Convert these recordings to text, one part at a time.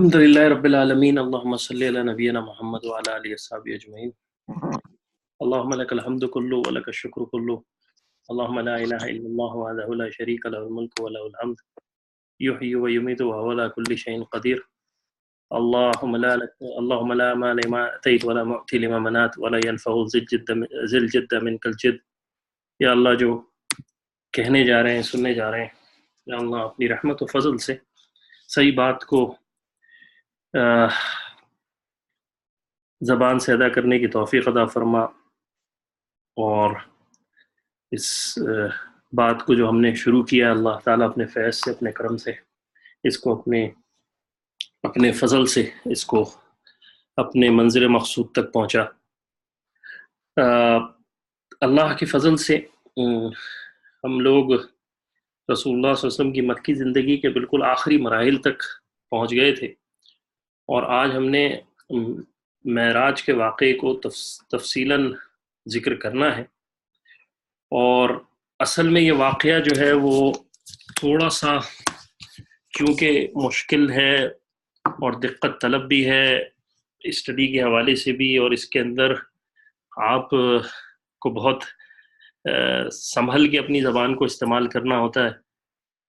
الحمدللہ رب العالمین اللہم صلی علی نبینا محمد وعلی آلہ وصحبہ اجمعین اللہم لک الحمد کلہ ولک الشکر کلہ اللہم لا الہ الا اللہ وحدہ لا شریک لہ الملک ولہ الحمد یحیی ویمیت وہو علی کل شیء قدیر اللہم لا مانع لما اعطیت ولا معطی لما منعت ولا ينفع ذی الجد منک الجد۔ یا اللہ جو کہنے جا رہے ہیں سننے جا رہے ہیں، یا اللہ اپنی رحمت و فضل سے صحیح بات کو زبان سے ادا کرنے کی توفیق عطا فرما، اور اس بات کو جو ہم نے شروع کیا اللہ تعالیٰ اپنے فیض سے اپنے کرم سے اس کو اپنے فضل سے اس کو اپنے منزل مقصود تک پہنچا۔ اللہ کے فضل سے ہم لوگ رسول اللہ صلی اللہ علیہ وسلم کی مکی زندگی کے بالکل آخری مراحل تک پہنچ گئے تھے، اور آج ہم نے معراج کے واقعے کو تفصیلاً ذکر کرنا ہے۔ اور اصل میں یہ واقعہ جو ہے وہ تھوڑا سا چونکہ مشکل ہے اور دقت طلب بھی ہے اسٹڈی کے حوالے سے بھی، اور اس کے اندر آپ کو بہت سنبھل کے اپنی زبان کو استعمال کرنا ہوتا ہے،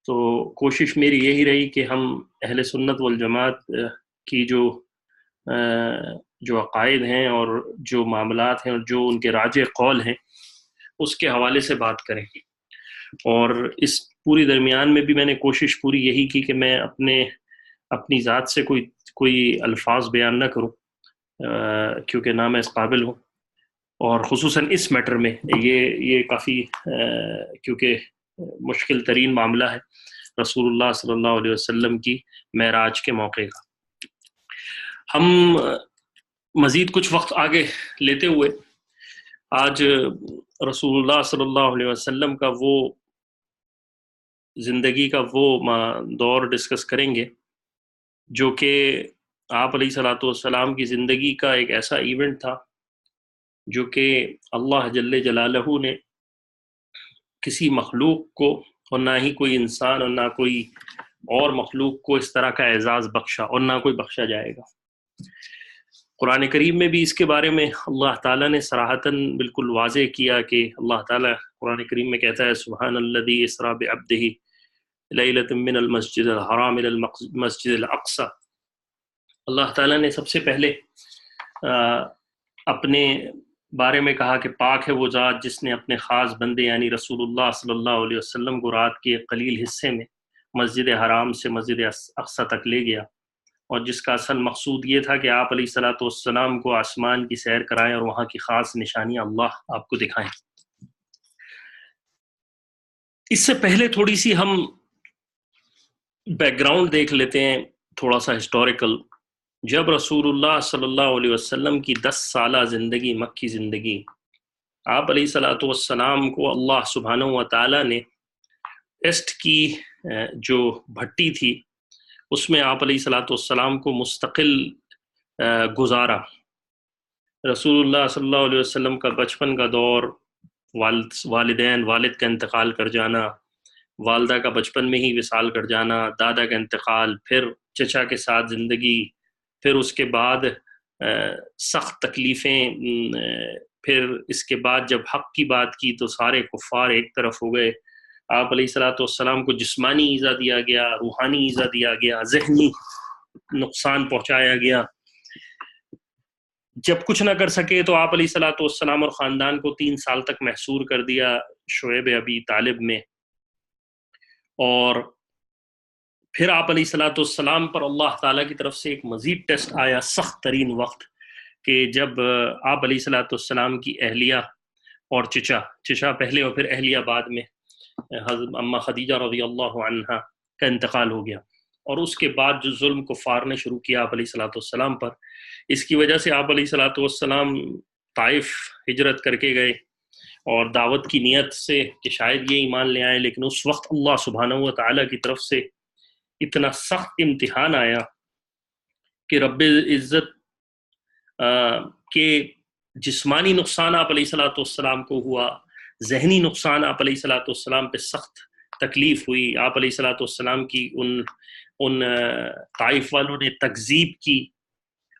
تو کوشش میری یہی رہی کہ ہم اہل سنت والجماعت کی جو عقائد ہیں اور جو معاملات ہیں اور جو ان کے راجع قول ہیں اس کے حوالے سے بات کریں۔ اور اس پوری درمیان میں بھی میں نے کوشش پوری یہی کی کہ میں اپنی ذات سے کوئی الفاظ بیان نہ کروں، کیونکہ نہ میں اس قابل ہوں، اور خصوصاً اس میٹر میں یہ کافی کیونکہ مشکل ترین معاملہ ہے رسول اللہ صلی اللہ علیہ وسلم کی معراج کے موقع کا۔ ہم مزید کچھ وقت آگے لیتے ہوئے آج رسول اللہ صلی اللہ علیہ وسلم کا وہ زندگی کا وہ دور ڈسکس کریں گے جو کہ آپ علیہ الصلوۃ والسلام کی زندگی کا ایک ایسا ایونٹ تھا جو کہ اللہ جل جلالہ نے کسی مخلوق کو، اور نہ ہی کوئی انسان اور نہ کوئی اور مخلوق کو اس طرح کا اعزاز بخشا، اور نہ کوئی بخشا جائے گا۔ قرآن کریم میں بھی اس کے بارے میں اللہ تعالیٰ نے صراحتاً بالکل واضح کیا کہ اللہ تعالیٰ قرآن کریم میں کہتا ہے سبحان الذی اسریٰ بعبدہ لیلۃ من المسجد الحرام الی المسجد الاقصی۔ اللہ تعالیٰ نے سب سے پہلے اپنے بارے میں کہا کہ پاک ہے وہ ذات جس نے اپنے خاص بندے یعنی رسول اللہ صلی اللہ علیہ وسلم کو رات کے قلیل حصے میں مسجد حرام سے مسجد اقصی تک لے گیا، اور جس کا اصل مقصود یہ تھا کہ آپ علیہ الصلوۃ والسلام کو آسمان کی سیر کرائیں اور وہاں کی خاص نشانیاں اللہ آپ کو دکھائیں۔ اس سے پہلے تھوڑی سی ہم بیک گراؤنڈ دیکھ لیتے ہیں، تھوڑا سا ہسٹوریکل۔ جب رسول اللہ صلی اللہ علیہ وسلم کی 10 سالہ زندگی، مکی زندگی، آپ علیہ الصلوۃ والسلام کو اللہ سبحانہ و تعالیٰ نے ٹیسٹ کی جو بھٹی تھی اس میں آپ علیہ الصلوۃ والسلام کو مستقل گزارا۔ رسول اللہ صلی اللہ علیہ وسلم کا بچپن کا دور، والد کا انتقال کر جانا، والدہ کا بچپن میں ہی وصال کر جانا، دادا کا انتقال، پھر چچا کے ساتھ زندگی، پھر اس کے بعد سخت تکلیفیں، پھر اس کے بعد جب حق کی بات کی تو سارے کفار ایک طرف ہو گئے۔ آپ علیہ الصلوۃ والسلام کو جسمانی ایذا دیا گیا، روحانی ایذا دیا گیا، ذہنی نقصان پہنچایا گیا۔ جب کچھ نہ کر سکے تو آپ علیہ الصلوۃ والسلام اور خاندان کو 3 سال تک محصور کر دیا شعیب ابی طالب میں، اور پھر آپ علیہ الصلوۃ والسلام پر اللہ تعالیٰ کی طرف سے ایک مزید ٹیسٹ آیا، سخت ترین وقت، کہ جب آپ علیہ الصلوۃ والسلام کی اہلیہ اور چچا پہلے اور پھر اہلیہ بعد میں حضرت اماں خدیجہ رضی اللہ عنہا کا انتقال ہو گیا، اور اس کے بعد جو ظلم کفار نے شروع کیا آپ علیہ الصلوۃ والسلام پر، اس کی وجہ سے آپ علیہ الصلوۃ والسلام طائف ہجرت کر کے گئے اور دعوت کی نیت سے کہ شاید یہ ایمان لے آئے، لیکن اس وقت اللہ سبحانہ و تعالیٰ کی طرف سے اتنا سخت امتحان آیا کہ رب عزت کے جسمانی نقصان آپ علیہ الصلوۃ والسلام کو ہوا، ذہنی نقصان آپ علیہ الصلوۃ والسلام پہ سخت تکلیف ہوئی، آپ علیہ الصلوۃ والسلام کی ان طائف والوں نے تکذیب کی،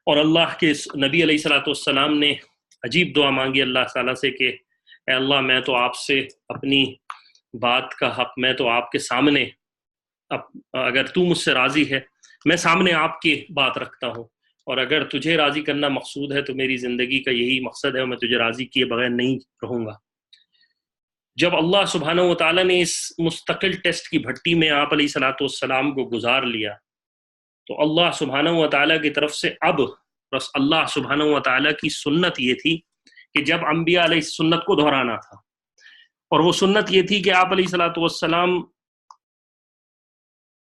اور اللہ کے نبی علیہ الصلوۃ والسلام نے عجیب دعا مانگی اللہ تعالیٰ سے کہ اے اللہ میں تو آپ سے اپنی بات کا حق، میں تو آپ کے سامنے اگر تو مجھ سے راضی ہے میں سامنے آپ کی بات رکھتا ہوں، اور اگر تجھے راضی کرنا مقصود ہے تو میری زندگی کا یہی مقصد ہے اور میں تجھے راضی کیے بغیر نہیں رہوں گا۔ جب اللہ سبحانہ و تعالیٰ نے اس مستقل ٹیسٹ کی بھٹی میں آپ علیہ الصلوۃ والسلام کو گزار لیا، تو اللہ سبحانہ و تعالیٰ کی طرف سے اب بس اللہ سبحانہ و تعالیٰ کی سنت یہ تھی کہ جب انبیاء علیہ سنت کو دہرانا تھا، اور وہ سنت یہ تھی کہ آپ علیہ الصلوۃ والسلام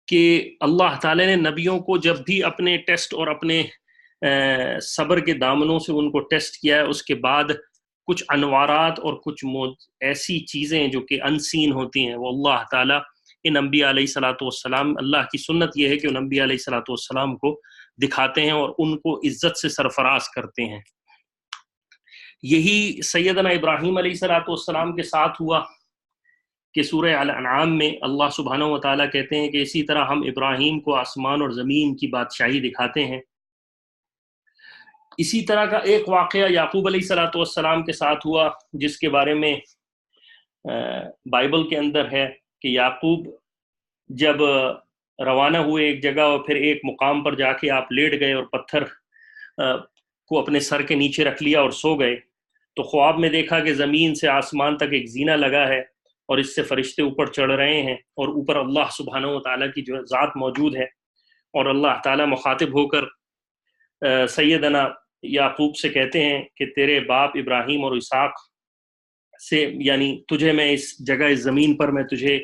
کہ اللہ تعالیٰ نے نبیوں کو جب بھی اپنے ٹیسٹ اور اپنے صبر کے دامنوں سے ان کو ٹیسٹ کیا ہے، اس کے بعد کچھ انوارات اور کچھ ایسی چیزیں جو کہ انسین ہوتی ہیں وہ اللہ تعالیٰ ان انبیاء علیہ الصلوۃ والسلام، اللہ کی سنت یہ ہے کہ ان انبیاء علیہ الصلوۃ والسلام کو دکھاتے ہیں اور ان کو عزت سے سرفراز کرتے ہیں۔ یہی سیدنا ابراہیم علیہ الصلوۃ والسلام کے ساتھ ہوا کہ سورہ الانعام میں اللہ سبحانہ و تعالیٰ کہتے ہیں کہ اسی طرح ہم ابراہیم کو آسمان اور زمین کی بادشاہی دکھاتے ہیں۔ اسی طرح کا ایک واقعہ یعقوب علیہ الصلوۃ والسلام کے ساتھ ہوا، جس کے بارے میں بائبل کے اندر ہے کہ یعقوب جب روانہ ہوئے ایک جگہ اور پھر ایک مقام پر جا کے آپ لیٹ گئے اور پتھر کو اپنے سر کے نیچے رکھ لیا اور سو گئے، تو خواب میں دیکھا کہ زمین سے آسمان تک ایک زینہ لگا ہے اور اس سے فرشتے اوپر چڑھ رہے ہیں، اور اوپر اللہ سبحانہ و تعالیٰ کی جو ذات موجود ہے، اور اللہ تعالیٰ مخاطب ہو کر سیدنا یعقوب سے کہتے ہیں کہ تیرے باپ ابراہیم اور اسحاق سے، یعنی تجھے میں اس جگہ اس زمین پر میں تجھے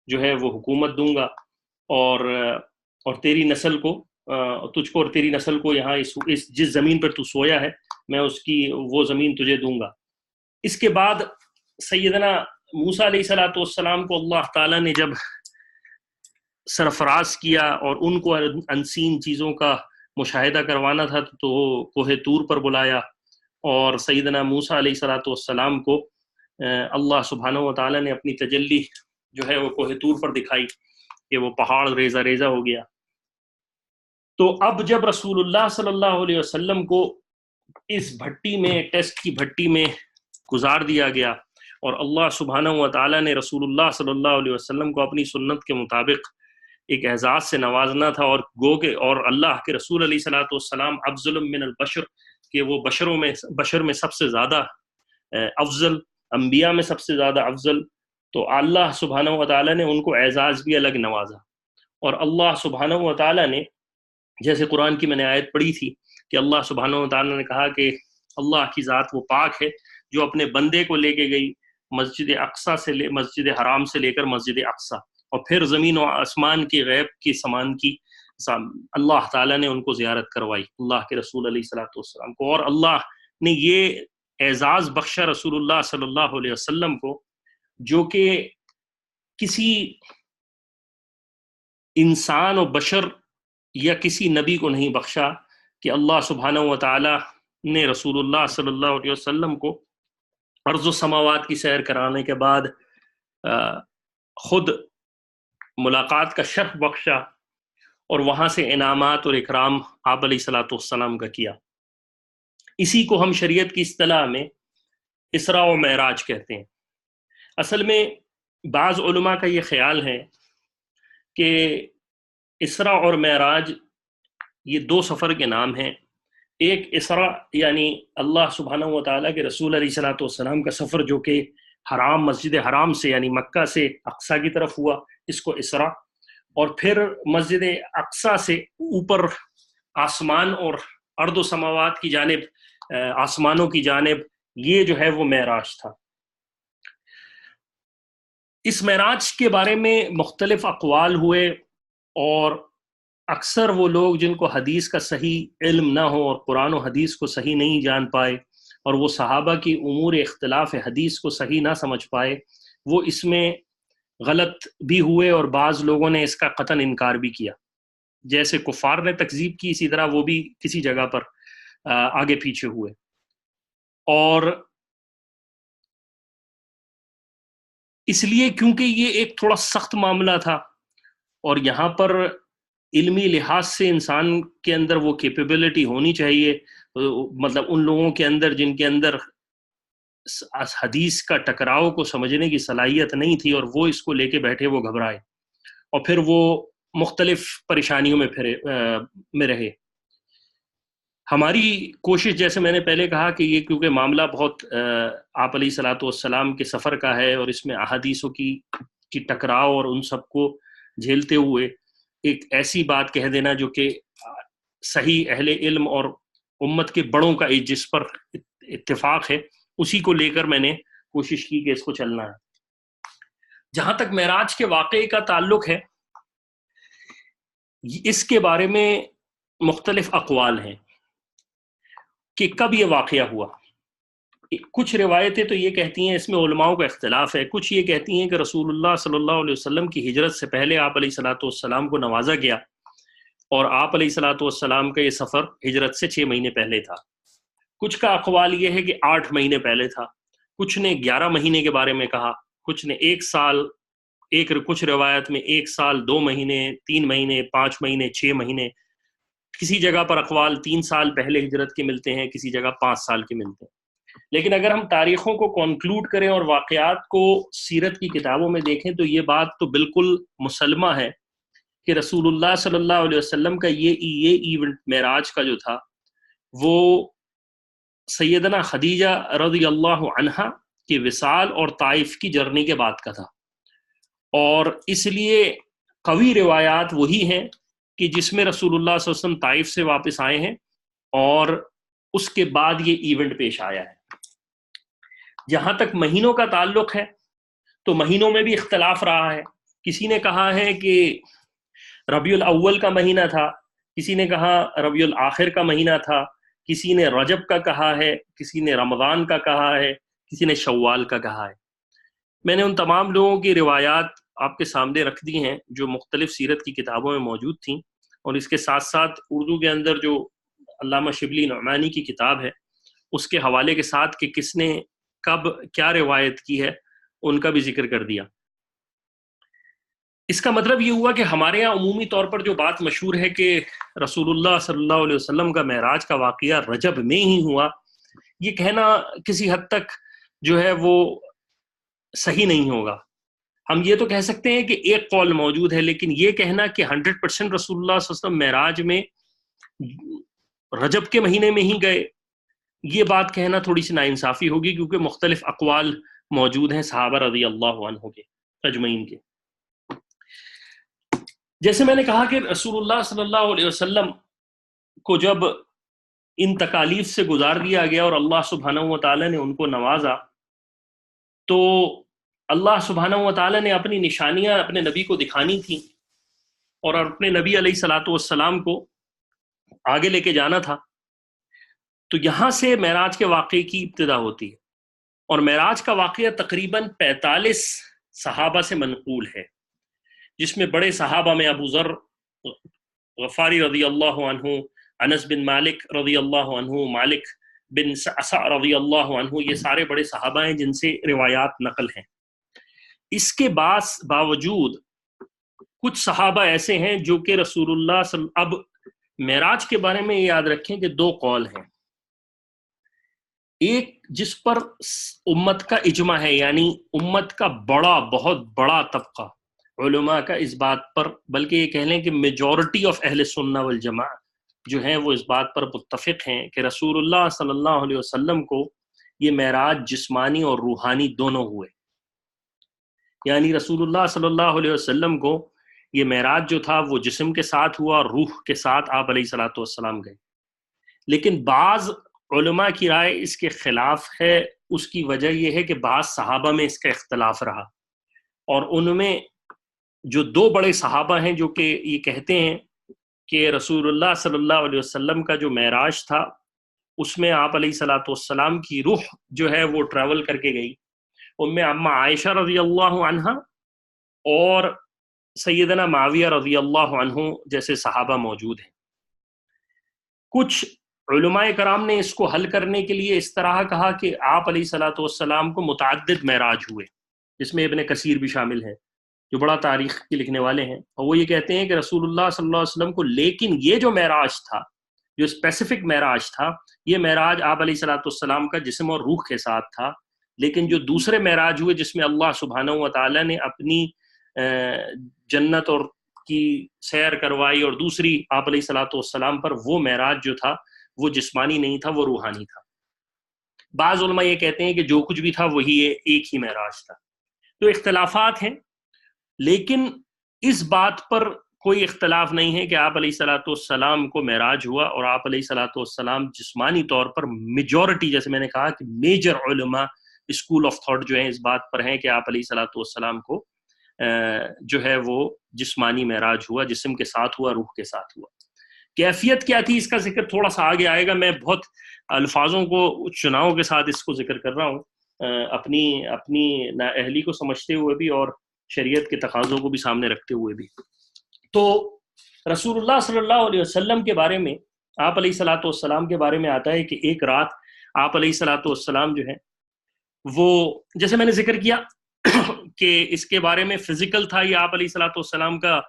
جو ہے وہ حکومت دوں گا، اور تیری نسل کو تجھ کو اور تیری نسل کو یہاں اس جس زمین پر تو سویا ہے میں اس کی وہ زمین تجھے دوں گا۔ اس کے بعد سیدنا موسیٰ علیہ الصلوۃ والسلام کو اللہ تعالیٰ نے جب سرفراز کیا اور ان کو انسین چیزوں کا مشاہدہ کروانا تھا تو کوہ طور پر بلایا، اور سیدنا موسیٰ علیہ الصلوۃ والسلام کو اللہ سبحانہ و تعالیٰ نے اپنی تجلی جو ہے وہ کوہ طور پر دکھائی کہ وہ پہاڑ ریزہ ریزہ ہو گیا۔ تو اب جب رسول اللہ صلی اللہ علیہ وسلم کو اس بھٹی میں، ٹیسٹ کی بھٹی میں گزار دیا گیا، اور اللہ سبحانہ و تعالیٰ نے رسول اللہ صلی اللہ علیہ وسلم کو اپنی سنت کے مطابق ایک اعزاز سے نوازنا تھا، اور گو کہ اور اللہ کے رسول علیہ الصلوۃ والسلام افضل من البشر، کہ وہ بشر میں سب سے زیادہ افضل، انبیاء میں سب سے زیادہ افضل، تو اللہ سبحانہ و تعالیٰ نے ان کو اعزاز بھی الگ نوازا۔ اور اللہ سبحانہ و تعالیٰ نے، جیسے قرآن کی میں نے آیت پڑھی تھی کہ اللہ سبحانہ و تعالیٰ نے کہا کہ اللہ کی ذات وہ پاک ہے جو اپنے بندے کو لے کے گئی مسجد حرام سے لے کر مسجد اقصی، اور پھر زمین و آسمان کی غیب کی سامان کی اللہ تعالیٰ نے ان کو زیارت کروائی، اللہ کے رسول علیہ الصلوۃ والسلام کو، اور اللہ نے یہ اعزاز بخشا رسول اللہ صلی اللہ علیہ وسلم کو جو کہ کسی انسان و بشر یا کسی نبی کو نہیں بخشا، کہ اللہ سبحانہ و تعالیٰ نے رسول اللہ صلی اللہ علیہ وسلم کو ارض و سماوات کی سیر کرانے کے بعد خود ملاقات کا شرف بخشا، اور وہاں سے انعامات اور اکرام آپ علیہ الصلوۃ والسلام کا کیا۔ اسی کو ہم شریعت کی اصطلاح میں اسراء و معراج کہتے ہیں۔ اصل میں بعض علماء کا یہ خیال ہے کہ اسراء اور معراج یہ دو سفر کے نام ہیں۔ ایک اسراء یعنی اللہ سبحانہ و تعالیٰ کے رسول علیہ الصلوۃ والسلام کا سفر جو کہ مسجد حرام سے یعنی مکہ سے اقصیٰ کی طرف ہوا، اس کو اسراء، اور پھر مسجد اقصیٰ سے اوپر آسمان اور ارض و سماوات کی جانب، آسمانوں کی جانب، یہ جو ہے وہ معراج تھا۔ اس معراج کے بارے میں مختلف اقوال ہوئے، اور اکثر وہ لوگ جن کو حدیث کا صحیح علم نہ ہو اور قرآن و حدیث کو صحیح نہیں جان پائے، اور وہ صحابہ کی امور اختلاف حدیث کو صحیح نہ سمجھ پائے، وہ اس میں غلط بھی ہوئے، اور بعض لوگوں نے اس کا قطعاً انکار بھی کیا، جیسے کفار نے تکذیب کی، اسی طرح وہ بھی کسی جگہ پر آگے پیچھے ہوئے۔ اور اس لیے کیونککہ یہ ایک تھوڑا سخت معاملہ تھا، اور یہاں پر علمی لحاظ سے انسان کے اندر وہ کیپیبلٹی ہونی چاہیے، مطلب ان لوگوں کے اندر جن کے اندر حدیث کا ٹکراؤ کو سمجھنے کی صلاحیت نہیں تھی، اور وہ اس کو لے کے بیٹھے، وہ گھبرائے اور پھر وہ مختلف پریشانیوں میں رہے۔ ہماری کوشش، جیسے میں نے پہلے کہا، کہ یہ کیونکہ معاملہ بہت آپ علیہ الصلوۃ والسلام کے سفر کا ہے، اور اس میں احادیثوں کی ٹکراؤ اور ان سب کو جھیلتے ہوئے ایک ایسی بات کہہ دینا جو کہ صحیح اہل علم اور امت کے بڑوں کا جس پر اتفاق ہے، اسی کو لے کر میں نے کوشش کی کہ اس کو چلنا ہے۔ جہاں تک معراج کے واقعے کا تعلق ہے، اس کے بارے میں مختلف اقوال ہیں کہ کب یہ واقعہ ہوا۔ کچھ روایتیں تو یہ کہتی ہیں، اس میں علماء کا اختلاف ہے، کچھ یہ کہتی ہیں کہ رسول اللہ صلی اللہ علیہ وسلم کی ہجرت سے پہلے آپ علیہ الصلوۃ والسلام کو نوازا گیا، اور آپ علیہ الصلوۃ والسلام کا یہ سفر ہجرت سے 6 مہینے پہلے تھا۔ کچھ کا اقوال یہ ہے کہ 8 مہینے پہلے تھا، کچھ نے 11 مہینے کے بارے میں کہا، کچھ نے 1 سال، کچھ روایت میں 1 سال 2 مہینے 3 مہینے 5 مہینے 6 مہینے، کسی جگہ پر اقوال 3 سال پہلے ہجرت کے ملتے ہیں، کسی جگہ 5 سال کے ملتے ہیں۔ لیکن اگر ہم تاریخوں کو کنکلوڈ کریں اور واقعات کو سیرت کی کتابوں میں دیکھیں تو یہ بات تو بالکل مسلمہ ہے کہ رسول اللہ صلی اللہ علیہ وسلم کا یہ ایونٹ معراج کا جو تھا، وہ سیدنا خدیجہ رضی اللہ عنہا کے وصال اور طائف کی جرنی کے بعد کا تھا، اور اس لیے قوی روایات وہی ہیں کہ جس میں رسول اللہ صلی اللہ علیہ وسلم طائف سے واپس آئے ہیں، اور اس کے بعد یہ ایونٹ پیش آیا ہے۔ جہاں تک مہینوں کا تعلق ہے تو مہینوں میں بھی اختلاف رہا ہے۔ کسی نے کہا ہے کہ ربیع الاول کا مہینہ تھا، کسی نے کہا ربیع الاخر کا مہینہ تھا، کسی نے رجب کا کہا ہے، کسی نے رمضان کا کہا ہے، کسی نے شوال کا کہا ہے۔ میں نے ان تمام لوگوں کی روایات آپ کے سامنے رکھ دی ہیں جو مختلف سیرت کی کتابوں میں موجود تھیں، اور اس کے ساتھ ساتھ اردو کے اندر جو علامہ شبلی نعمانی کی کتاب ہے اس کے حوالے کے ساتھ کہ کس نے کب کیا روایت کی ہے ان کا بھی ذکر کر دیا۔ اس کا مطلب یہ ہوا کہ ہمارے یہاں عمومی طور پر جو بات مشہور ہے کہ رسول اللہ صلی اللہ علیہ وسلم کا معراج کا واقعہ رجب میں ہی ہوا، یہ کہنا کسی حد تک جو ہے وہ صحیح نہیں ہوگا۔ ہم یہ تو کہہ سکتے ہیں کہ ایک قول موجود ہے، لیکن یہ کہنا کہ 100% رسول اللہ صلی اللہ علیہ وسلم معراج میں رجب کے مہینے میں ہی گئے، یہ بات کہنا تھوڑی سی ناانصافی ہوگی، کیونکہ مختلف اقوال موجود ہیں صحابہ رضی اللہ عنہ کے اجمعین کے۔ جیسے میں نے کہا کہ رسول اللہ صلی اللہ علیہ وسلم کو جب ان تکالیف سے گزار دیا گیا اور اللہ سبحانہ و تعالیٰ نے ان کو نوازا، تو اللہ سبحانہ و تعالیٰ نے اپنی نشانیاں اپنے نبی کو دکھانی تھیں، اور اپنے نبی علیہ الصلوۃ والسلام کو آگے لے کے جانا تھا۔ تو یہاں سے معراج کے واقعے کی ابتدا ہوتی ہے، اور معراج کا واقعہ تقریباً 45 صحابہ سے منقول ہے، جس میں بڑے صحابہ میں ابو ذر غفاری رضی اللہ عنہ، انس بن مالک رضی اللہ عنہ، مالک بن سعسع رضی اللہ عنہ، یہ سارے بڑے صحابہ ہیں جن سے روایات نقل ہیں۔ اس کے باوجود کچھ صحابہ ایسے ہیں جو کہ رسول اللہ اب معراج کے بارے میں یاد رکھیں کہ 2 قول ہیں۔ ایک جس پر امت کا اجماع ہے، یعنی امت کا بہت بڑا طبقہ علماء کا اس بات پر، بلکہ یہ کہہ لیں کہ میجورٹی آف اہل سنہ والجماع جو ہیں وہ اس بات پر متفق ہیں کہ رسول اللہ صلی اللہ علیہ وسلم کو یہ معراج جسمانی اور روحانی دونوں ہوئے، یعنی رسول اللہ صلی اللہ علیہ وسلم کو یہ معراج جو تھا وہ جسم کے ساتھ ہوا اور روح کے ساتھ آپ علیہ الصلوۃ والسلام گئے۔ لیکن بعض علماء کی رائے اس کے خلاف ہے۔ اس کی وجہ یہ ہے کہ بعض صحابہ میں اس کا اختلاف رہا، اور ان میں جو 2 بڑے صحابہ ہیں جو کہ یہ کہتے ہیں کہ رسول اللہ صلی اللہ علیہ وسلم کا جو معراج تھا اس میں آپ علیہ الصلوۃ والسلام کی روح جو ہے وہ ٹریول کر کے گئی، ان میں اما عائشہ رضی اللہ عنہا اور سیدنا معاویہ رضی اللہ عنہ جیسے صحابہ موجود ہیں۔ کچھ علماء کرام نے اس کو حل کرنے کے لیے اس طرح کہا کہ آپ علیہ الصلوۃ والسلام کو متعدد معراج ہوئے، جس میں ابن کثیر بھی شامل ہے جو بڑا تاریخ کے لکھنے والے ہیں، اور وہ یہ کہتے ہیں کہ رسول اللہ صلی اللہ علیہ وسلم کو، لیکن یہ جو معراج تھا، جو اسپیسیفک معراج تھا، یہ معراج آپ علیہ الصلوۃ والسلام کا جسم اور روح کے ساتھ تھا. لیکن جو دوسرے معراج ہوئے جس میں اللہ سبحانہ و تعالیٰ نے اپنی جنت اور کی سیر کروائی، اور دوسری آپ علیہ الصلوۃ والسلام پر، وہ معراج جو تھا وہ جسمانی نہیں تھا، وہ روحانی تھا. بعض علماء یہ کہتے ہیں کہ جو کچھ بھی تھا وہی ایک ہی معراج تھا. تو اختلافات ہیں، لیکن اس بات پر کوئی اختلاف نہیں ہے کہ آپ علیہ الصلوۃ والسلام کو معراج ہوا، اور آپ علیہ الصلوۃ والسلام جسمانی طور پر، میجورٹی جیسے میں نے کہا کہ میجر علماء اسکول آف تھاٹ جو ہیں اس بات پر ہیں کہ آپ علیہ الصلوۃ والسلام کو جو ہے وہ جسمانی معراج ہوا، جسم کے ساتھ ہوا، روح کے ساتھ ہوا. کیفیت کیا تھی اس کا ذکر تھوڑا سا آگے آئے گا. میں بہت الفاظوں کو چناؤ کے ساتھ اس کو ذکر کر رہا ہوں، اپنی نااہلی کو سمجھتے ہوئے بھی اور شریعت کے تقاضوں کو بھی سامنے رکھتے ہوئے بھی. تو رسول اللہ صلی اللہ علیہ وسلم کے بارے میں، آپ علیہ الصلوۃ والسلام کے بارے میں آتا ہے کہ ایک رات آپ علیہ الصلوۃ والسلام جو ہے وہ، جیسے میں نے ذکر کیا کہ اس کے بارے میں فزیکل تھا یا آپ علیہ الصلوۃ والسلام کا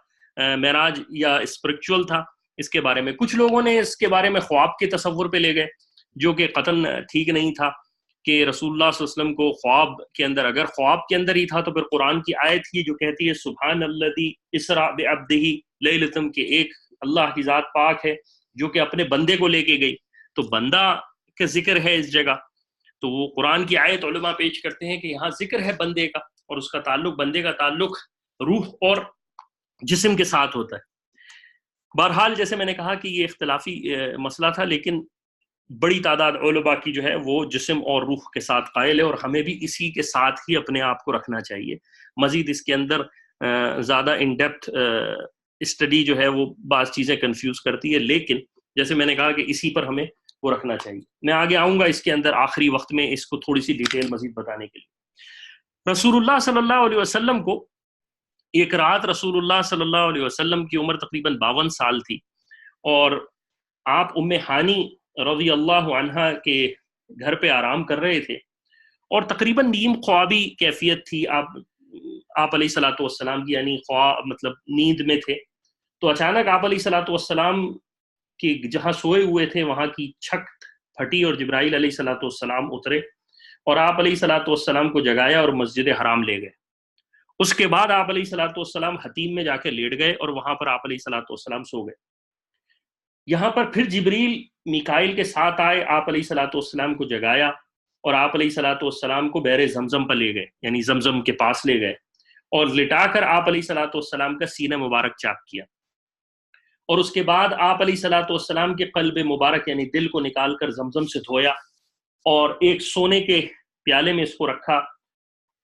معراج یا اسپرچول تھا، اس کے بارے میں کچھ لوگوں نے اس کے بارے میں خواب کے تصور پہ لے گئے، جو کہ قطعاً ٹھیک نہیں تھا کہ رسول اللہ صلی اللہ علیہ وسلم کو خواب کے اندر، اگر خواب کے اندر ہی تھا تو پھر قرآن کی آیت ہی جو کہتی ہے سبحان الذی اسرا بعبدہ لیلۃ، کہ ایک اللہ کی ذات پاک ہے جو کہ اپنے بندے کو لے کے گئی، تو بندہ کا ذکر ہے اس جگہ. تو وہ قرآن کی آیت علماء پیش کرتے ہیں کہ یہاں ذکر ہے بندے کا، اور اس کا تعلق، بندے کا تعلق روح اور جسم کے ساتھ ہوتا ہے. بہرحال جیسے میں نے کہا کہ یہ اختلافی مسئلہ تھا، لیکن بڑی تعداد علماء کی جو ہے وہ جسم اور روح کے ساتھ قائل ہے، اور ہمیں بھی اسی کے ساتھ ہی اپنے آپ کو رکھنا چاہیے. مزید اس کے اندر زیادہ ان ڈیپتھ اسٹڈی جو ہے وہ بعض چیزیں کنفیوز کرتی ہے، لیکن جیسے میں نے کہا کہ اسی پر ہمیں وہ رکھنا چاہیے. میں آگے آؤں گا اس کے اندر آخری وقت میں اس کو تھوڑی سی ڈیٹیل مزید بتانے کے لیے. رسول اللہ صلی اللہ علیہ وسلم کو ایک رات، رسول اللہ صلی اللہ علیہ وسلم کی عمر تقریباً 52 سال تھی، اور آپ ام ہانی رضی اللہ عنہا کے گھر پہ آرام کر رہے تھے، اور تقریباً نیم خوابی کیفیت تھی آپ علیہ الصلوۃ والسلام کی، یعنی خواب مطلب نیند میں تھے. تو اچانک آپ علیہ الصلوۃ والسلام کی جہاں سوئے ہوئے تھے وہاں کی چھت پھٹی، اور جبرائیل علیہ الصلوۃ والسلام اترے اور آپ علیہ الصلوۃ والسلام کو جگایا اور مسجد حرام لے گئے. اس کے بعد آپ علیہ الصلوۃ والسلام حتیم میں جا کے لیٹ گئے، اور وہاں پر آپ علیہ الصلوۃ والسلام سو گئے. یہاں پر پھر جبریل میکائیل کے ساتھ آئے، آپ علیہ الصلوۃ والسلام کو جگایا، اور آپ علیہ الصلوۃ والسلام کو بحر زمزم پر لے گئے، یعنی زمزم کے پاس لے گئے، اور لٹا کر آپ علیہ الصلوۃ والسلام کا سینہ مبارک چاک کیا. اور اس کے بعد آپ علیہ الصلوۃ والسلام کے قلب مبارک یعنی دل کو نکال کر زمزم سے دھویا، اور ایک سونے کے پیالے میں اس کو رکھا،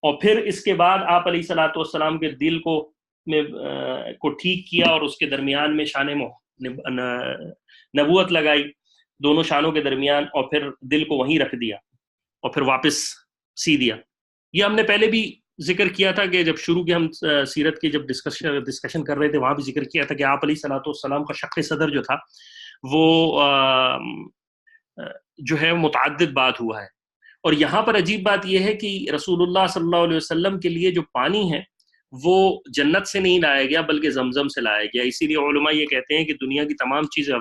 اور پھر اس کے بعد آپ علیہ الصلوۃ والسلام کے دل کو ٹھیک کیا، اور اس کے درمیان میں شان نبوت لگائی، دونوں شانوں کے درمیان، اور پھر دل کو وہیں رکھ دیا، اور پھر واپس سی دیا. یہ ہم نے پہلے بھی ذکر کیا تھا کہ جب شروع کی ہم سیرت کی جب ڈسکشن کر رہے تھے وہاں بھی ذکر کیا تھا کہ آپ علیہ الصلوۃ والسلام کا شق صدر جو تھا وہ جو ہے متعدد بات ہوا ہے. اور یہاں پر عجیب بات یہ ہے کہ رسول اللہ صلی اللہ علیہ وسلم کے لیے جو پانی ہے وہ جنت سے نہیں لایا گیا بلکہ زمزم سے لایا گیا. اسی لیے علماء یہ کہتے ہیں کہ دنیا کی تمام چیزیں،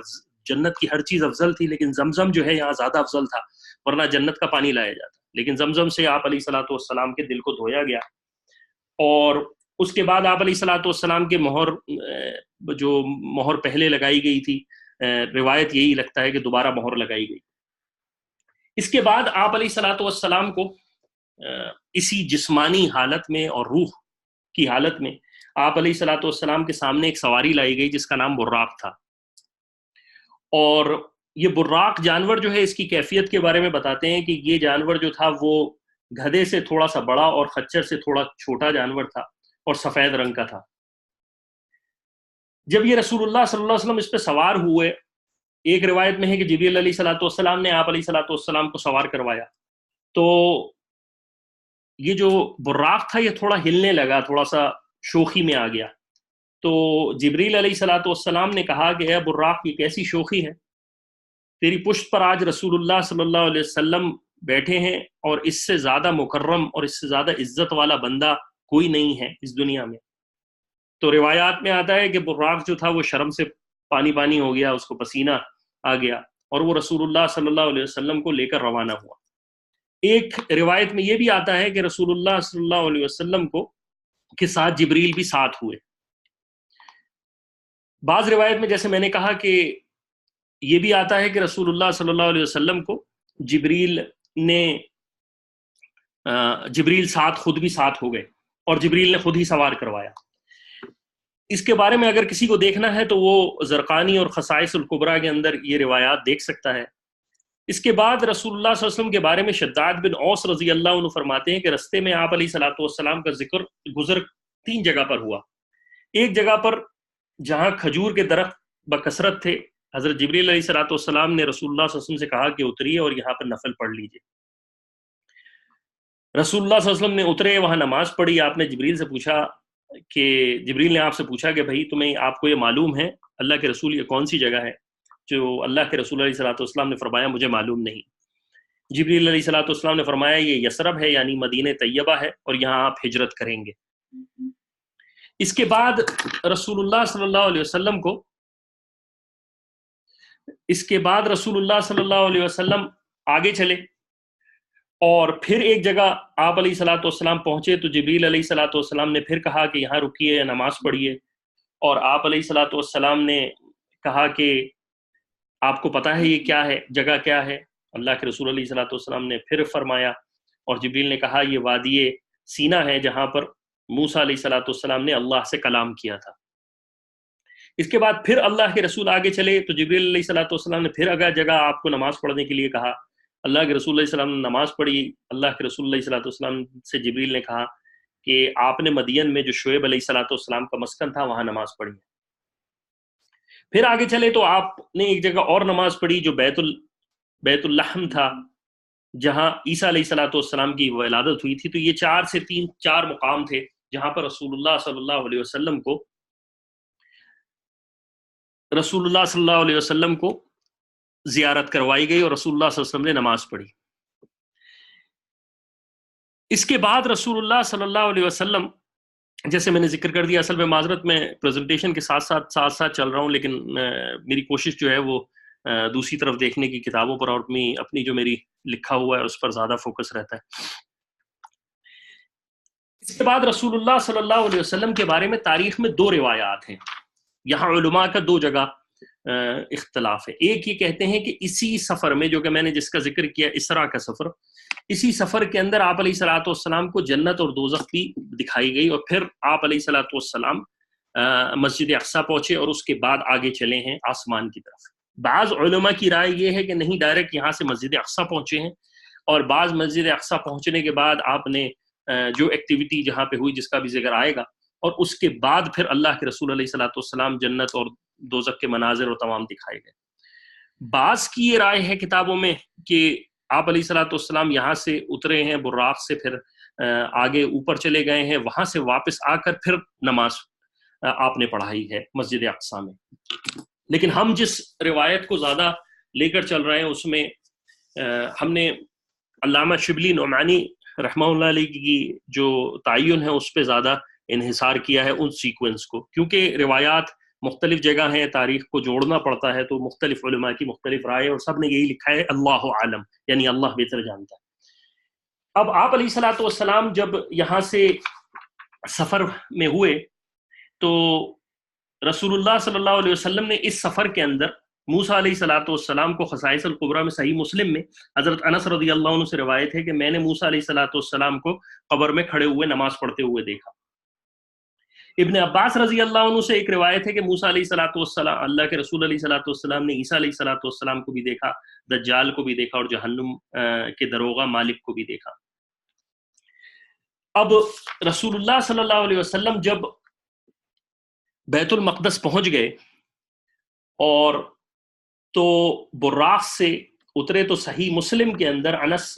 جنت کی ہر چیز افضل تھی، لیکن زمزم جو ہے یہاں زیادہ افضل تھا، ورنہ جنت کا پانی لایا جاتا، لیکن زمزم سے آپ علیہ الصلوۃ والسلام کے دل کو دھویا گیا. اور اس کے بعد آپ علیہ الصلوۃ والسلام کے جو مہر پہلے لگائی گئی تھی، روایت یہی لگتا ہے کہ دوبارہ مہر لگائی گئی. اس کے بعد آپ علیہ الصلوۃ والسلام کو اسی جسمانی حالت میں اور روح کی حالت میں آپ علیہ الصلوۃ والسلام کے سامنے ایک سواری لائی گئی جس کا نام براق تھا. اور یہ براق جانور جو ہے اس کی کیفیت کے بارے میں بتاتے ہیں کہ یہ جانور جو تھا وہ گدھے سے تھوڑا سا بڑا اور خچر سے تھوڑا چھوٹا جانور تھا، اور سفید رنگ کا تھا. جب یہ رسول اللہ صلی اللہ علیہ وسلم اس پہ سوار ہوئے، ایک روایت میں ہے کہ جبریل علیہ الصلوۃ والسلام نے آپ علیہ الصلوۃ والسلام کو سوار کروایا، تو یہ جو براق تھا یہ تھوڑا ہلنے لگا، تھوڑا سا شوخی میں آ گیا. تو جبریل علیہ الصلوۃ والسلام نے کہا کہ اے براق، یہ کیسی شوخی ہے؟ تیری پشت پر آج رسول اللہ صلی اللہ علیہ وسلم بیٹھے ہیں اور اس سے زیادہ مکرم اور اس سے زیادہ عزت والا بندہ کوئی نہیں ہے اس دنیا میں۔ تو روایات میں آتا ہے کہ براق جو تھا وہ شرم سے پانی پانی ہو گیا، اس کو پسینہ آ گیا، اور وہ رسول اللہ صلی اللہ علیہ وسلم کو لے کر روانہ ہوا۔ ایک روایت میں یہ بھی آتا ہے کہ رسول اللہ صلی اللہ علیہ وسلم کو کے ساتھ جبریل بھی ساتھ ہوئے۔ بعض روایت میں جیسے میں نے کہا کہ یہ بھی آتا ہے کہ رسول اللہ صلی اللہ علیہ وسلم کو جبریل ساتھ خود بھی ساتھ ہو گئے اور جبریل نے خود ہی سوار کروایا۔ اس کے بارے میں اگر کسی کو دیکھنا ہے تو وہ زرقانی اور خصائص الکبریٰ کے اندر یہ روایات دیکھ سکتا ہے۔ اس کے بعد رسول اللہ صلی اللہ علیہ وسلم کے بارے میں شداد بن اوس رضی اللہ عنہ فرماتے ہیں کہ رستے میں آپ علیہ الصلوۃ والسلام کا ذکر گزر 3 جگہ پر ہوا۔ ایک جگہ پر جہاں کھجور کے درخت بکثرت تھے، حضرت جبریل علیہ الصلوۃ والسلام نے رسول اللہ صلی اللہ علیہ وسلم سے کہا کہ اتریے اور یہاں پر نفل پڑھ لیجئے۔ رسول اللہ صلی اللہ علیہ وسلم نے اترے، وہاں نماز پڑھی۔ آپ نے جبریل نے آپ سے پوچھا کہ بھائی آپ کو یہ معلوم ہے اللہ کے رسول یہ کون سی جگہ ہے؟ جو اللہ کے رسول علیہ الصلوۃ والسلام نے فرمایا مجھے معلوم نہیں۔ جبریل علیہ الصلوۃ والسلام نے فرمایا یہ یثرب ہے، یعنی مدینہ طیبہ ہے، اور یہاں آپ ہجرت کریں گے۔ اس کے بعد رسول اللہ صلی اللہ علیہ وسلم آگے چلے، اور پھر ایک جگہ آپ علیہ الصلوۃ والسلام پہنچے تو جبریل علیہ الصلوۃ والسلام نے پھر کہا کہ یہاں رکیے، نماز پڑھیے، اور آپ علیہ الصلوۃ والسلام نے کہا کہ آپ کو پتہ ہے یہ کیا ہے، جگہ کیا ہے؟ اللہ کے رسول علیہ الصلوۃ والسلام نے پھر فرمایا، اور جبریل نے کہا یہ وادی سینا ہے جہاں پر موسیٰ علیہ الصلوۃ والسلام نے اللہ سے کلام کیا تھا۔ اس کے بعد پھر اللہ کے رسول آگے چلے تو جبریل علیہ الصلوۃ والسلام نے پھر اگلا جگہ آپ کو نماز پڑھنے کے لیے کہا۔ اللہ کے رسول علیہ السلام نے نماز پڑھی۔ اللہ کے رسول علیہ الصلوۃ والسلام سے جبریل نے کہا کہ آپ نے مدین میں جو شعیب علیہ الصلوۃ والسلام کا مسکن تھا وہاں نماز پڑھی۔ پھر آگے چلے تو آپ نے ایک جگہ اور نماز پڑھی جو بیت اللحم تھا، جہاں عیسیٰ علیہ الصلوۃ والسلام کی ولادت ہوئی تھی۔ تو یہ 4 سے 4 مقام تھے جہاں پر رسول اللہ صلی اللہ علیہ وسلم کو زیارت کروائی گئی اور رسول اللہ صلی اللہ علیہ وسلم نے نماز پڑھی۔ اس کے بعد رسول اللہ صلی اللہ علیہ وسلم، جیسے میں نے ذکر کر دیا، اصل میں معذرت میں پریزنٹیشن کے ساتھ ساتھ چل رہا ہوں، لیکن میری کوشش جو ہے وہ دوسری طرف دیکھنے کی کتابوں پر اور اپنی جو میری لکھا ہوا ہے اس پر زیادہ فوکس رہتا ہے۔ اس کے بعد رسول اللہ صلی اللہ علیہ وسلم کے بارے میں تاریخ میں 2 روایات ہیں۔ یہاں علماء کا 2 جگہ اختلاف ہے۔ ایک یہ کہتے ہیں کہ اسی سفر میں، جو کہ میں نے جس کا ذکر کیا اسراء کا سفر، اسی سفر کے اندر آپ علیہ الصلوۃ والسلام کو جنت اور دوزخ بھی دکھائی گئی، اور پھر آپ علیہ الصلوۃ والسلام مسجد اقصیٰ پہنچے اور اس کے بعد آگے چلے ہیں آسمان کی طرف۔ بعض علماء کی رائے یہ ہے کہ نہیں، ڈائریکٹ یہاں سے مسجد اقصیٰ پہنچے ہیں، اور بعض مسجد اقصیٰ پہنچنے کے بعد آپ نے جو ایکٹیویٹی جہاں پہ ہوئی جس کا بھی ذکر آئے گا، اور اس کے بعد پھر اللہ کے رسول علیہ الصلوۃ والسلام جنت اور دوزخ کے مناظر اور تمام دکھائے گئے۔ بعض کی یہ رائے ہے کتابوں میں کہ آپ علیہ الصلوۃ والسلام یہاں سے اترے ہیں براق سے، پھر آگے اوپر چلے گئے ہیں، وہاں سے واپس آ کر پھر نماز آپ نے پڑھائی ہے مسجد اقصیٰ میں۔ لیکن ہم جس روایت کو زیادہ لے کر چل رہے ہیں اس میں ہم نے علامہ شبلی نعمانی رحمہ اللہ علیہ کی جو تعین ہے اس پہ زیادہ انحصار کیا ہے، ان سیکوینس کو، کیونکہ روایات مختلف جگہ ہیں، تاریخ کو جوڑنا پڑتا ہے، تو مختلف علماء کی مختلف رائے، اور سب نے یہی لکھا ہے اللہ عالم، یعنی اللہ بہتر جانتا ہے۔ اب آپ علیہ الصلوۃ والسلام جب یہاں سے سفر میں ہوئے تو رسول اللہ صلی اللہ علیہ وسلم نے اس سفر کے اندر موسیٰ علیہ الصلوۃ والسلام کو خصائص الکبریٰ میں صحیح مسلم میں حضرت انس رضی اللہ عنہ سے روایت ہے کہ میں نے موسیٰ علیہ الصلوۃ والسلام کو قبر میں کھڑے ہوئے نماز پڑھتے ہوئے دیکھا۔ ابن عباس رضی اللہ عنہ سے ایک روایت ہے کہ موسیٰ علیہ الصلوۃ والسلام، اللہ کے رسول علیہ الصلوۃ والسلام نے عیسیٰ علیہ الصلوۃ والسلام کو بھی دیکھا، دجال کو بھی دیکھا، اور جہنم کے دروغہ مالک کو بھی دیکھا۔ اب رسول اللہ صلی اللہ علیہ وسلم جب بیت المقدس پہنچ گئے اور تو براق سے اترے، تو صحیح مسلم کے اندر انس